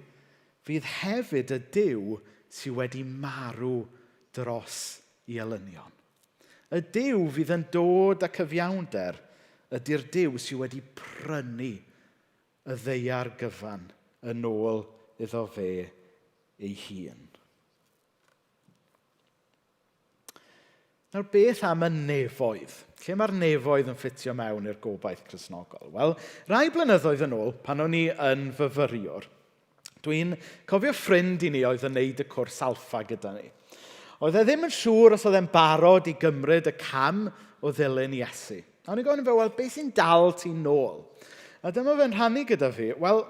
fydd hefyd y Duw sydd wedi marw dros ei elynion. Y Duw fydd yn dod â cyfiawnder ydy'r Duw sydd wedi prynu y ddeiar gyfan yn ôl iddo fe ei hun. Nawr, beth am y nefoedd? Lle mae'r nefoedd yn ffitio mewn i'r gobaith Cristnogol? Wel, rai blynyddoedd yn ôl, pan o'n i yn fyfyriwr, dwi'n cofio ffrind i ni oedd yn neud y cwrs alffa gyda ni. Oedd e ddim yn siŵr os oedd e'n barod i gymryd y cam o ddilyn Iesu. A o'n i'n gofyn i fe, wel, beth sy'n dal ti nôl? A dyma fe'n rhannu gyda fi, wel,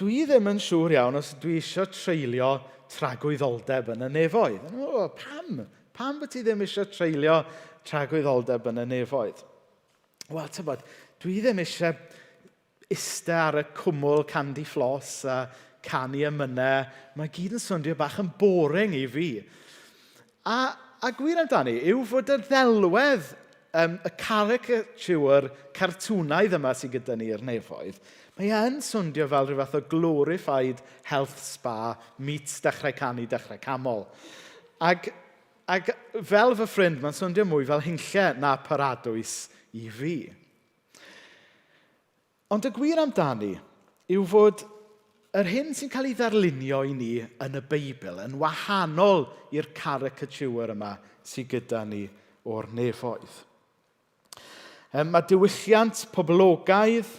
dwi ddim yn siŵr iawn os dwi eisiau treulio tragwyddoldeb yn y nefoedd. O, pam? Pam bod ti ddim eisiau treulio tragwyddoldeb yn y nefoedd? Wel, tybod, dwi ddim eisiau iste ar y cwmwl candy floss a canu emynau. Mae gyd yn swndio bach yn boring i fi. A gwir amdani yw fod y ddelwedd, y caricature cartwnaidd yma sydd gyda ni'r nefoedd, mae e'n swndio fel rhyw fath o glorified health spa meets dechrau canu, dechrau camol. Ac fel fy ffrind, mae'n swndio mwy fel hinlle na paradwys i fi. Ond y gwir amdani yw fod yr hyn sy'n cael ei ddarlunio i ni yn y Beibl yn wahanol i'r caricature yma sydd gyda ni o'r nefoedd. Mae diwylliant poblogaidd,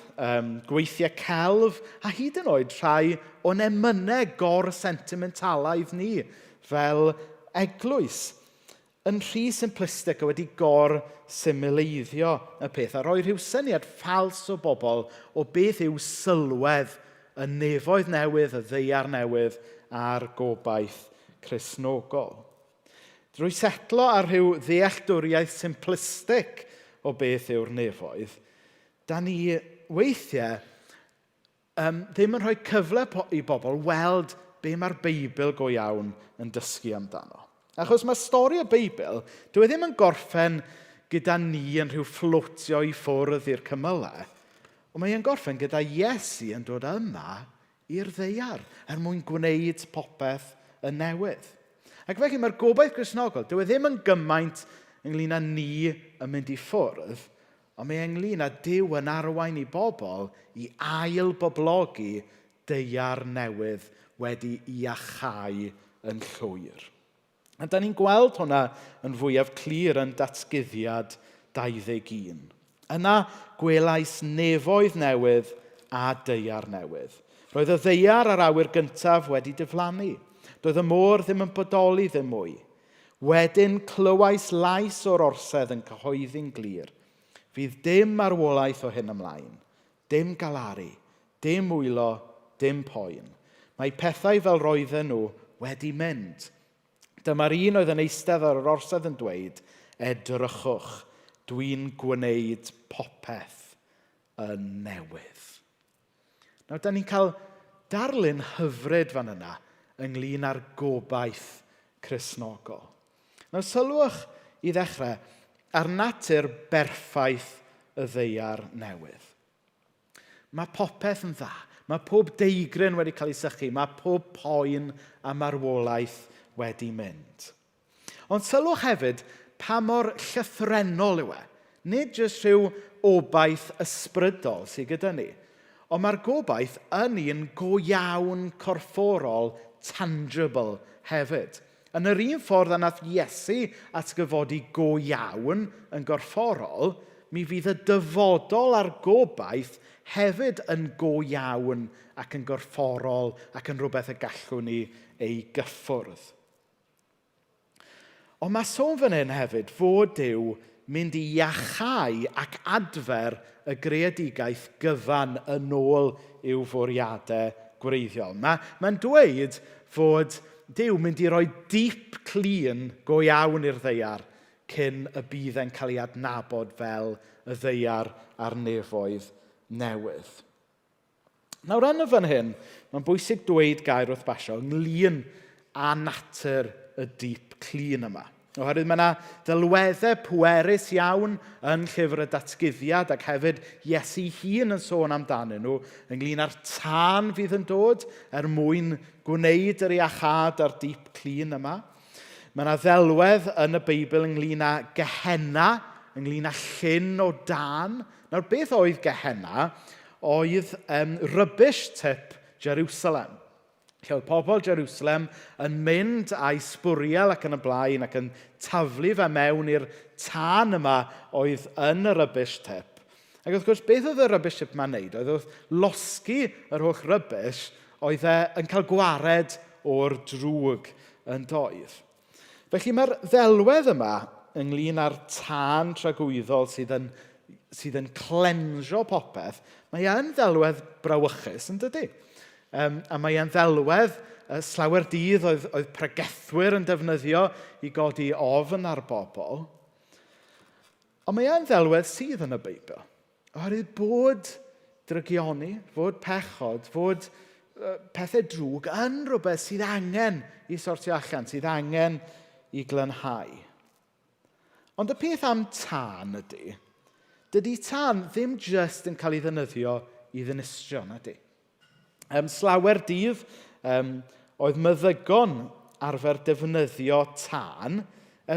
gweithiau celf, a hyd yn oed rhai o'n emynau gor-sentimentalaidd ni fel eglwys yn rhy simplistic a wedi gor-simileiddio y peth a rhoi rhyw syniad ffals o bobl o beth yw sylwedd y nefoedd newydd, y ddeiar newydd a'r gobaith Cristnogol. Drwy setlo ar rhyw ddealltwriaeth simplistic o beth yw'r nefoedd, da ni weithiau ddim yn rhoi cyfle i bobl weld be mae'r Beibl go iawn yn dysgu amdano. Achos mae stori y Beibl, dyw e ddim yn gorffen gyda ni yn rhyw fflotio i ffwrdd i'r cymylau, ond mae e'n gorffen gyda Iesu yn dod yma i'r ddeiar mwyn gwneud popeth yn newydd. Ac felly mae'r gobaith Gristnogol, dyw e ddim yn gymaint ynglyn â ni yn mynd i ffwrdd, ond mae ynglyn â Duw yn arwain i bobl i ail boblogi deiar newydd wedi iachau yn llwyr. A da ni'n gweld hwnna yn fwyaf clir yn Datguddiad 21. Yna gwelais nefoedd newydd a deiar newydd. Roedd y ddeiar ar awyr gyntaf wedi diflannu. Doedd y môr ddim yn bodoli ddim mwy. Wedyn clywais lais o'r orsedd yn cyhoeddi'n glir. Fydd dim marwolaeth o hyn ymlaen. Dim galaru, dim wylo, dim poen. Mae pethau fel roedden nhw wedi mynd. Dyma'r un oedd yn eistedd ar yr orsedd yn dweud, edrychwch, dwi'n gwneud popeth yn newydd. Nawr, da ni'n cael darlun hyfryd fan yna ynglyn â'r gobaith Cristnogol. Nawr, sylwch i ddechrau ar natur berffaith y ddeiar newydd. Mae popeth yn dda. Mae pob deigryn wedi cael ei sychu. Mae pob poen a marwolaeth wedi mynd. Ond sylwch hefyd pa mor llythrenol yw e. Nid jyst rhyw obaith ysbrydol sydd gyda ni. Ond mae'r gobaith yn un go iawn corfforol, tangible hefyd. Yn yr un ffordd a nath Iesu atgyfodi go iawn yn gorfforol, mi fydd y dyfodol a'r gobaith hefyd yn go iawn ac yn gorfforol ac yn rhywbeth y gallwn ni ei gyffwrdd. Ond mae sôn fan hyn hefyd fod Duw mynd i iachau ac adfer y greadigaeth gyfan yn ôl i'w fwriadau gwreiddiol. Mae'n dweud fod Duw mynd i roi deep clean go iawn i'r ddeiar cyn y bydd e'n cael ei adnabod fel y ddeiar a'r nefoedd newydd. Nawr yn y fan hyn, mae'n bwysig dweud gair wrth basio ynglyn â natur y deep clean yma. Oherwydd mae yna ddelweddau pwerus iawn yn llyfr y Datguddiad ac hefyd Iesu hun yn sôn amdanyn nhw ynglyn â'r tân fydd yn dod mwyn gwneud yr iachad a'r deep clean yma. Mae yna ddelwedd yn y Beibl ynglyn â Gehenna, ynglyn â llyn o dan. Nawr, beth oedd Gehenna? Oedd rubbish tip Jerusalem. Lle oedd pobl Jerusalem yn mynd â'i sbwriel ac yn y blaen ac yn taflu fe mewn i'r tân yma oedd yn y rubbish tip. Ac wrth gwrs, beth oedd y rubbish tip yma'n neud? Oedd losgi yr holl rubbish oedd yn cael gwared o'r drwg yn doedd. Felly mae'r ddelwedd yma ynglyn â'r tân tragwyddol sydd yn clensio popeth, mae e'n ddelwedd brawychus, yn dydy? A mae e'n ddelwedd slawer dydd oedd pregethwyr yn defnyddio i godi ofn ar bobl. Ond mae e'n ddelwedd sydd yn y Beibl. Oherwydd bod drygioni, fod pechod, fod pethau drwg yn rhywbeth sydd angen i sortio allan, sydd angen i glynhau. Ond y peth am tân ydy, dydy tân ddim jyst yn cael ei ddefnyddio i ddinistrio, ydy. Slawer dydd oedd meddygon arfer defnyddio tân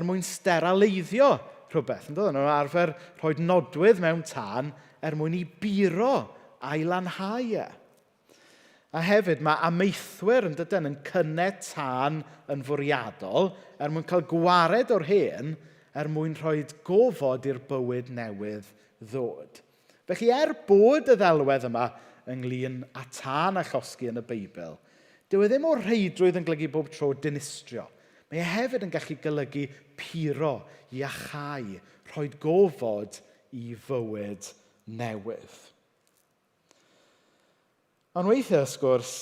mwyn steraleiddio rhywbeth. Nhw'n arfer rhoi nodwydd mewn tân mwyn i buro a'i lanhau e. A hefyd mae amaethwyr yn cynnet tân yn fwriadol mwyn cael gwared o'r hen mwyn rhoi gofod i'r bywyd newydd ddod. Felly bod y ddelwedd yma ynglyn â tân a llosgi yn y Beibl, dyw e ddim o reidrwydd yn golygu bob tro dinistrio. Mae hefyd yn gallu golygu puro, iachau, rhoi gofod i fywyd newydd. Ond weithiau, wrth gwrs,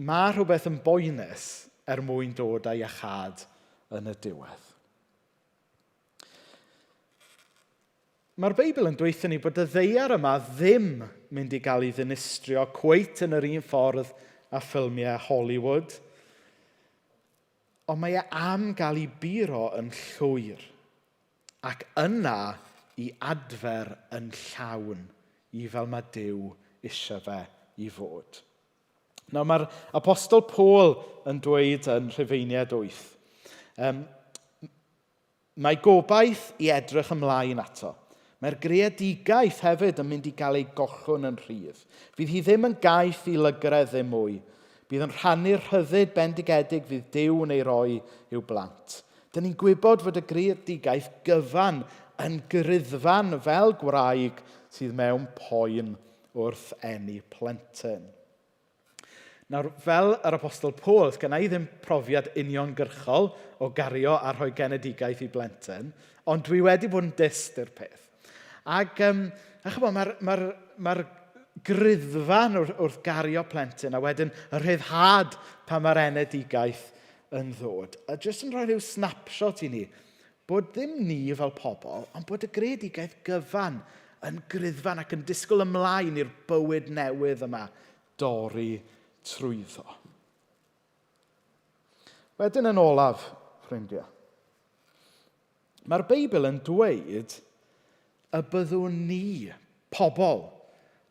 mae rhywbeth yn boenus mwyn dod â iachad yn y diwedd. Mae'r Beibl yn dweutho ni bod y ddeiar yma ddim mynd i gael ei ddinistrio cweit yn yr un ffordd a ffilmiau Hollywood, ond mae am gael ei buro yn llwyr ac yna i adfer yn llawn i fel mae Duw eisiau fe i fod. Nawr, mae'r apostol Paul yn dweud yn Rhufeiniaid 8, Mae gobaith i edrych ymlaen ato. Mae'r greadigaeth hefyd yn mynd i gael ei gollwng yn rhydd. Fydd hi ddim yn gaeth i lygredd ddim mwy. Bydd yn rhannu'r rhyddid bendigedig fydd Duw yn ei roi i'w blant. Dyn ni'n gwybod fod y greadigaeth gyfan yn gryddfan fel gwraig sydd mewn poen wrth eni plentyn. Nawr, fel yr apostol Paul, gyda i ddim profiad uniongyrchol o gario a rhoi genedigaeth i blentyn, ond dwi wedi bod yn dyst i'r peth. Ac mae'r gryddfan wrth gario plentyn a wedyn y rhyddhad pan mae'r enedigaeth yn ddod. A jyst yn rhoi rhyw snapshot i ni, bod ddim ni fel pobl, ond bod y greadigaeth gyfan yn gryddfan ac yn disgwyl ymlaen i'r bywyd newydd yma dorri trwyddo. Wedyn yn olaf, ffrindiau, mae'r Beibl yn dweud y byddwn ni, pobl,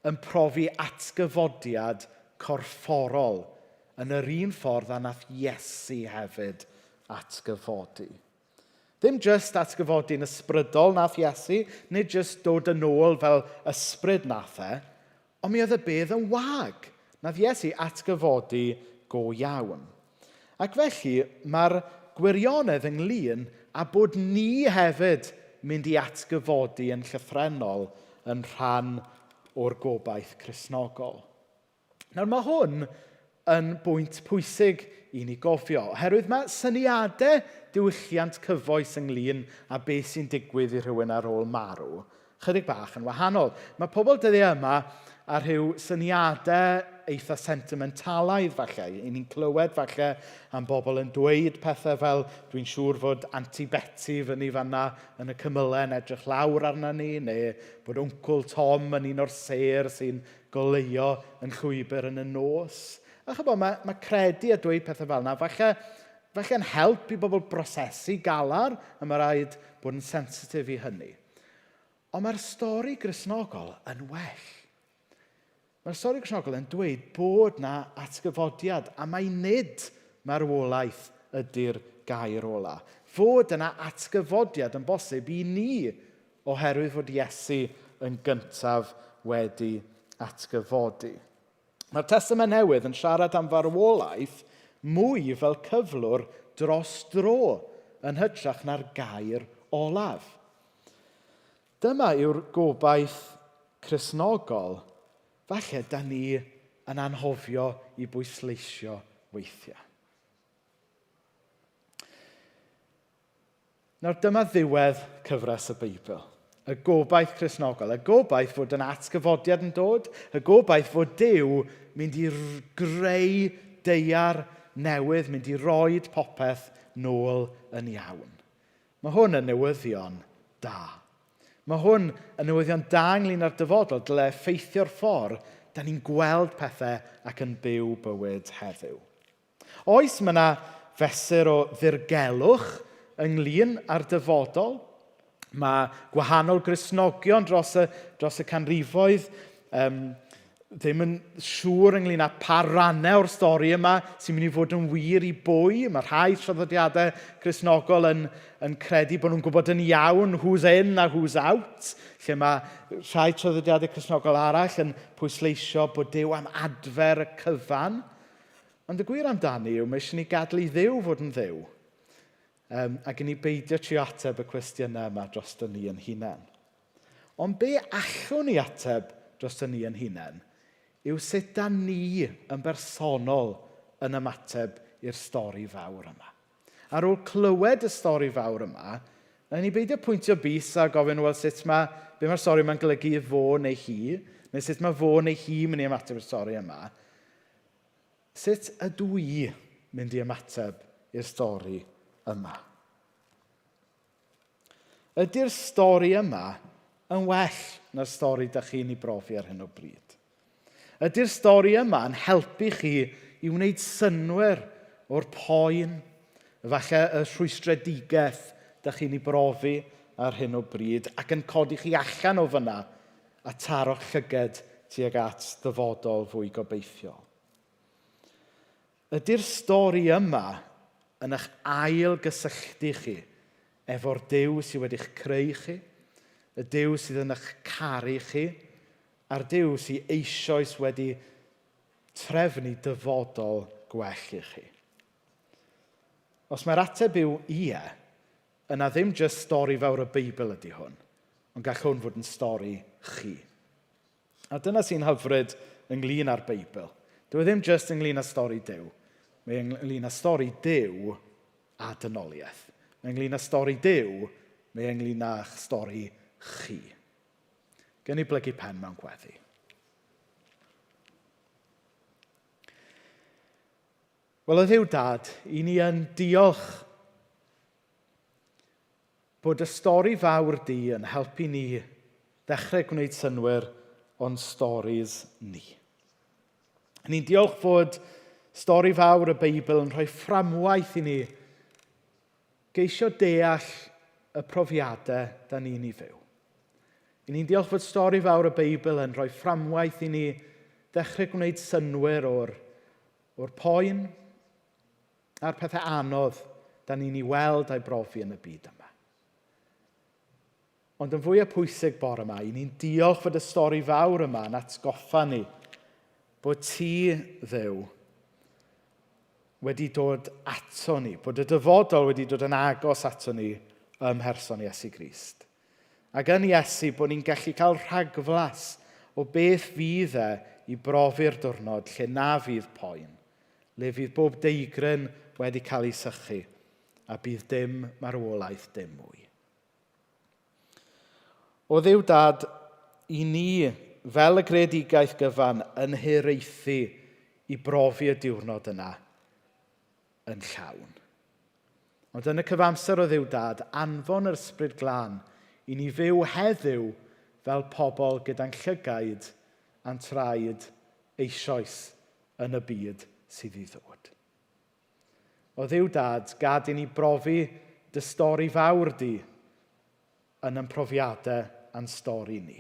yn profi atgyfodiad corfforol yn yr un ffordd a nath Iesu hefyd atgyfodi. Ddim jyst atgyfodi'n ysbrydol nath Iesu, nid jyst dod yn ôl fel ysbryd nath ond mi oedd y bedd yn wag. Nath Iesu atgyfodi go iawn. Ac felly, mae'r gwirionedd ynglyn a bod ni hefyd mynd i atgyfodi yn llythrenol yn rhan o'r gobaith Cristnogol. Nawr mae hwn yn bwynt pwysig i ni gofio, oherwydd mae syniadau diwylliant cyfoes ynglyn a beth sy'n digwydd i rhywun ar ôl marw chydig bach yn wahanol. Mae pobl dyddiau yma a rhyw syniadau eitha sentimentalaidd falle. I ni'n clywed falle am bobl yn dweud pethau fel dwi'n siŵr fod Aunty Betty fyny fanna yn y cymylau yn edrych lawr arna ni, neu bod Wncl Tom yn un o'r ser sy'n goleuo yn llwybr yn y nos. A chybod, mae credu a dweud pethau fel yna falle'n help i bobl brosesu galar, a mae rhaid bod yn sensitif i hynny. Ond mae'r stori Gristnogol yn well. Mae'r stori Gristnogol yn dweud bod na atgyfodiad, a mae nid marwolaeth ydy'r gair ola. Fod yna atgyfodiad yn bosib i ni oherwydd fod Iesu yn gyntaf wedi atgyfodi. Mae'r Testament Newydd yn siarad am farwolaeth mwy fel cyflwr dros dro yn hytrach na'r gair olaf. Dyma yw'r gobaith Cristnogol falle da ni yn anhofio i bwysleisio weithiau. Nawr dyma ddiwedd cyfres y Beibl. Y gobaith Cristnogol. Y gobaith fod yn atgyfodiad yn dod. Y gobaith fod Duw mynd i greu deiar newydd, mynd i roed popeth nôl yn iawn. Mae hwn yn newyddion da. Mae hwn yn newyddion da ynglyn â'r dyfodol, dyle effeithio'r ffordd da ni'n gweld pethau ac yn byw bywyd heddiw. Oes, mae yna fesur o ddirgelwch ynglyn â'r dyfodol. Mae gwahanol Gristnogion dros y canrifoedd ddim yn siŵr ynglyn â pa rannau o'r stori yma sy'n mynd i fod yn wir i bwy. Mae rhai traddodiadau Cristnogol yn credu bod nhw'n gwybod yn iawn who's in a who's out. Lle mae rhai traddodiadau Cristnogol arall yn pwysleisio bod Duw am adfer y cyfan. Ond y gwir amdani yw, mae eisiau ni gadw i Dduw fod yn Dduw. Ac i ni beidio trio ateb y cwestiynau yma dros ni yn hunain. Ond be allwn ni ateb dros ni yn hunain yw sut da ni yn bersonol yn ymateb i'r stori fawr yma. Ar ôl clywed y stori fawr yma, na ni beidio pwyntio bys a gofyn, wel, be mae'r stori yma'n golygu i fo neu hi, neu sut mae fo neu hi mynd i ymateb i'r stori yma. Sut ydw i mynd i ymateb i'r stori yma? Ydy'r stori yma yn well na'r stori da chi'n ei brofi ar hyn o bryd? Ydy'r stori yma yn helpu chi i wneud synwyr o'r poen, falle y rhwystredigaeth da chi'n ei brofi ar hyn o bryd, ac yn codi chi allan o fyna a taro'ch llyged tuag at ddyfodol fwy gobeithiol. Ydy'r stori yma yn eich ail gysylltu chi efo'r Duw sydd wedi'ch creu chi, y Duw sydd yn eich caru chi, a'r Duw sydd eisoes wedi trefnu dyfodol gwell i chi. Os mae'r ateb yw ie, yna ddim jyst stori fawr y Beibl ydy hwn, ond gall hwn fod yn stori chi. A dyna sy'n hyfryd ynglyn â'r Beibl. Dyw e ddim jyst ynglyn â stori Duw. Mae ynglyn â stori Duw a dynoliaeth. Mae ynglyn â stori Duw, mae ynglyn â stori chi. Gen i blygu pen mewn gweddi. Wel, o Dduw Dad, i ni yn diolch bod y stori fawr di yn helpu ni ddechrau gwneud synwyr o'n storis ni. Ni'n diolch fod stori fawr y Beibl yn rhoi fframwaith i ni geisio deall y profiadau da ni'n ei fyw. Ni'n diolch fod stori fawr y Beibl yn rhoi fframwaith i ni ddechrau gwneud synwyr o'r poen a'r pethau anodd da ni'n ei weld a'i brofi yn y byd yma. Ond yn fwy pwysig bore yma, ni'n diolch fod y stori fawr yma yn atgoffa ni bod ti, Dduw, wedi dod ato ni, bod y dyfodol wedi dod yn agos ato ni ym mherson Iesu Grist. Ac yn Iesu bod ni'n gallu cael rhagflas o beth fydd i brofi'r diwrnod lle na fydd poen, le fydd bob deigryn wedi cael ei sychu, a bydd dim marwolaeth dim mwy. O Dduw Dad, i ni, fel y greadigaeth gyfan, yn hiraethu i brofi y diwrnod yna yn llawn. Ond yn y cyfamser o Dduw Dad, anfon yr Ysbryd Glân i ni fyw heddiw fel pobl gyda'n llygaid a'n traed eisoes yn y byd sydd i ddod. O Dduw Dad, gad i ni brofi dy stori fawr di yn ein profiadau a'n stori ni.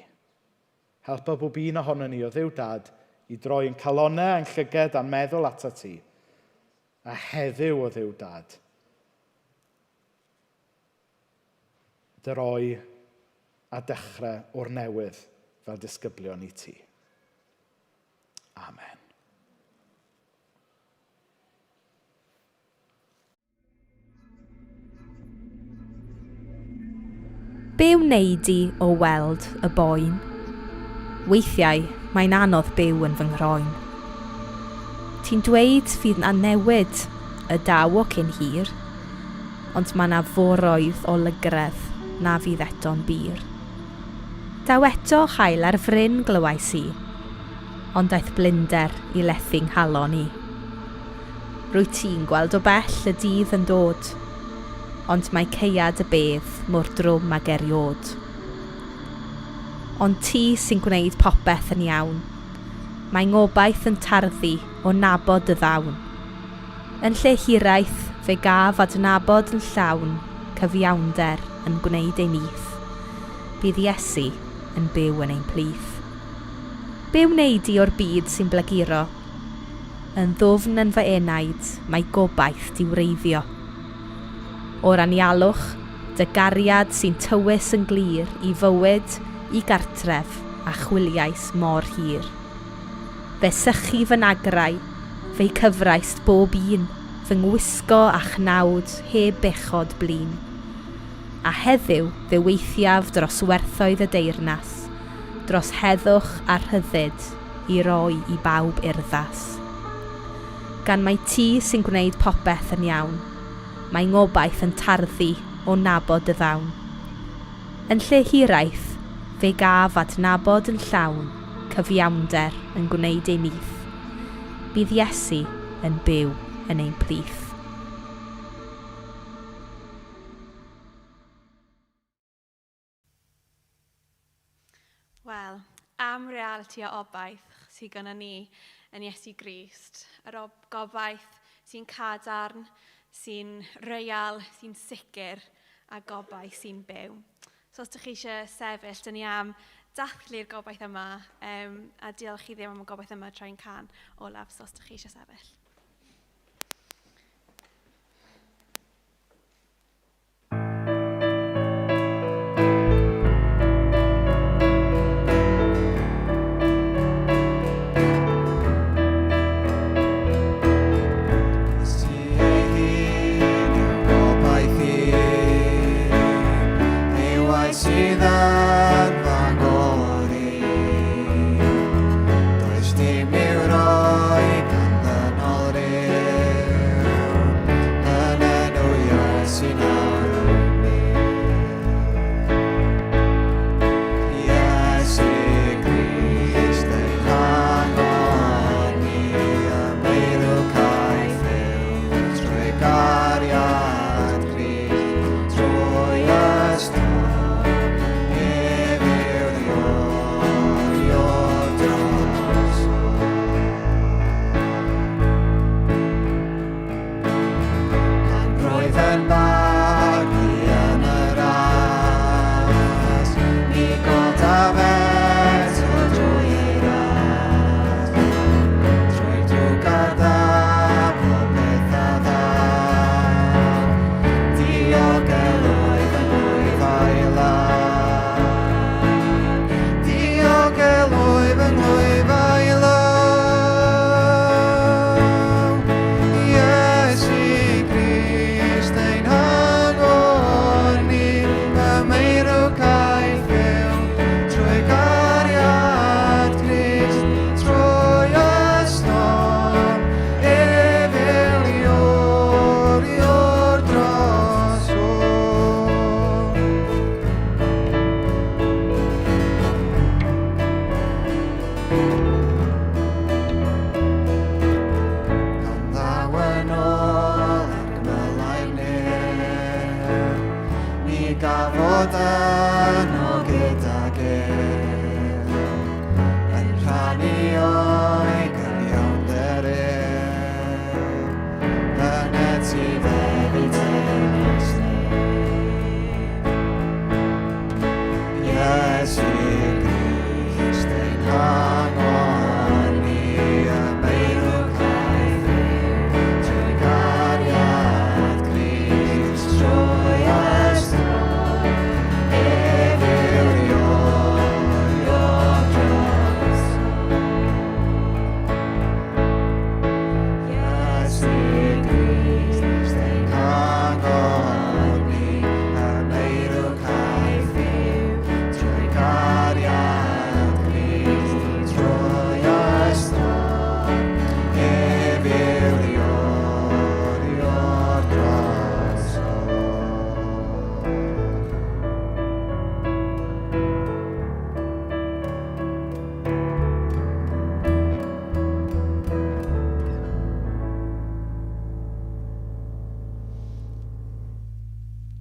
Helpa bob un ohono ni, o Dduw Dad, i droi yn calonau a'n llyged a'n meddwl ato ti. A heddiw, o Dduw Dad, droi a dechrau o'r newydd fel disgyblion i ti. Amen. Be wneud i o weld y boen? Weithiau mae'n anodd byw yn fy nghroen. Ti'n dweud fydd na newid y daw o cyn hir, ond mae na foroedd o lygredd na fydd eto'n bir. Daw eto hael ar fryn glywais i, ond daeth blinder i lethu'n nghalon i. Rwyt ti'n gweld o bell y dydd yn dod, ond mae ceuad y bedd mor drwm ag eriod. Ond ti sy'n gwneud popeth yn iawn. Mae ngobaith yn tarddu o nabod y ddawn. Yn lle hiraeth fe gaf adnabod yn llawn, cyfiawnder yn gwneud ei nith. Bydd Iesu yn byw yn ein plith. Be wneud i o'r byd sy'n blaguro? Yn ddwfn yn fy enaid, mae gobaith di wreiddio. O'r anialwch, dy gariad sy'n tywys yn glir i fywyd, i gartref a chwiliais mor hir. Fe sychu fy nagrau, fe'i cyfraist bob un, fy ngwisgo a chnawd heb bechod blin. A heddiw fe weithiaf dros werthoedd y deyrnas, dros heddwch a rhyddid i roi i bawb urddas. Gan mai ti sy'n gwneud popeth yn iawn, mae ngobaith yn tarddu o nabod y ddawn. Yn lle hiraeth, fe gaf adnabod yn llawn, cyfiawnder yn gwneud ei nith. Bydd Iesu yn byw yn ein plith. Wel, am realiti o obaith sydd gyda ni yn Iesu Grist. Yr gobaith sy'n cadarn, sy'n real, sy'n sicr, a gobaith sy'n byw. So os ydych chi eisiau sefyll, dyn ni am dathlu'r gobaith yma, a diolch chi ddim am y gobaith yma tra'n can olaf, so os ydych chi eisiau sefyll.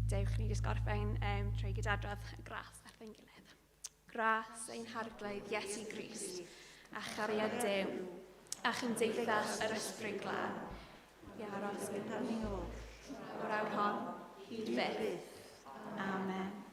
Dewch ni jyst gorffen trwy gydadrodd y gras ar fe'n gilydd. Gras ein harglwydd Iesu Grist, a chariad Duw, a chymdeithas yr ysbryd glân, i aros gyda ni o'r awr hon, hyd fyth. Amen.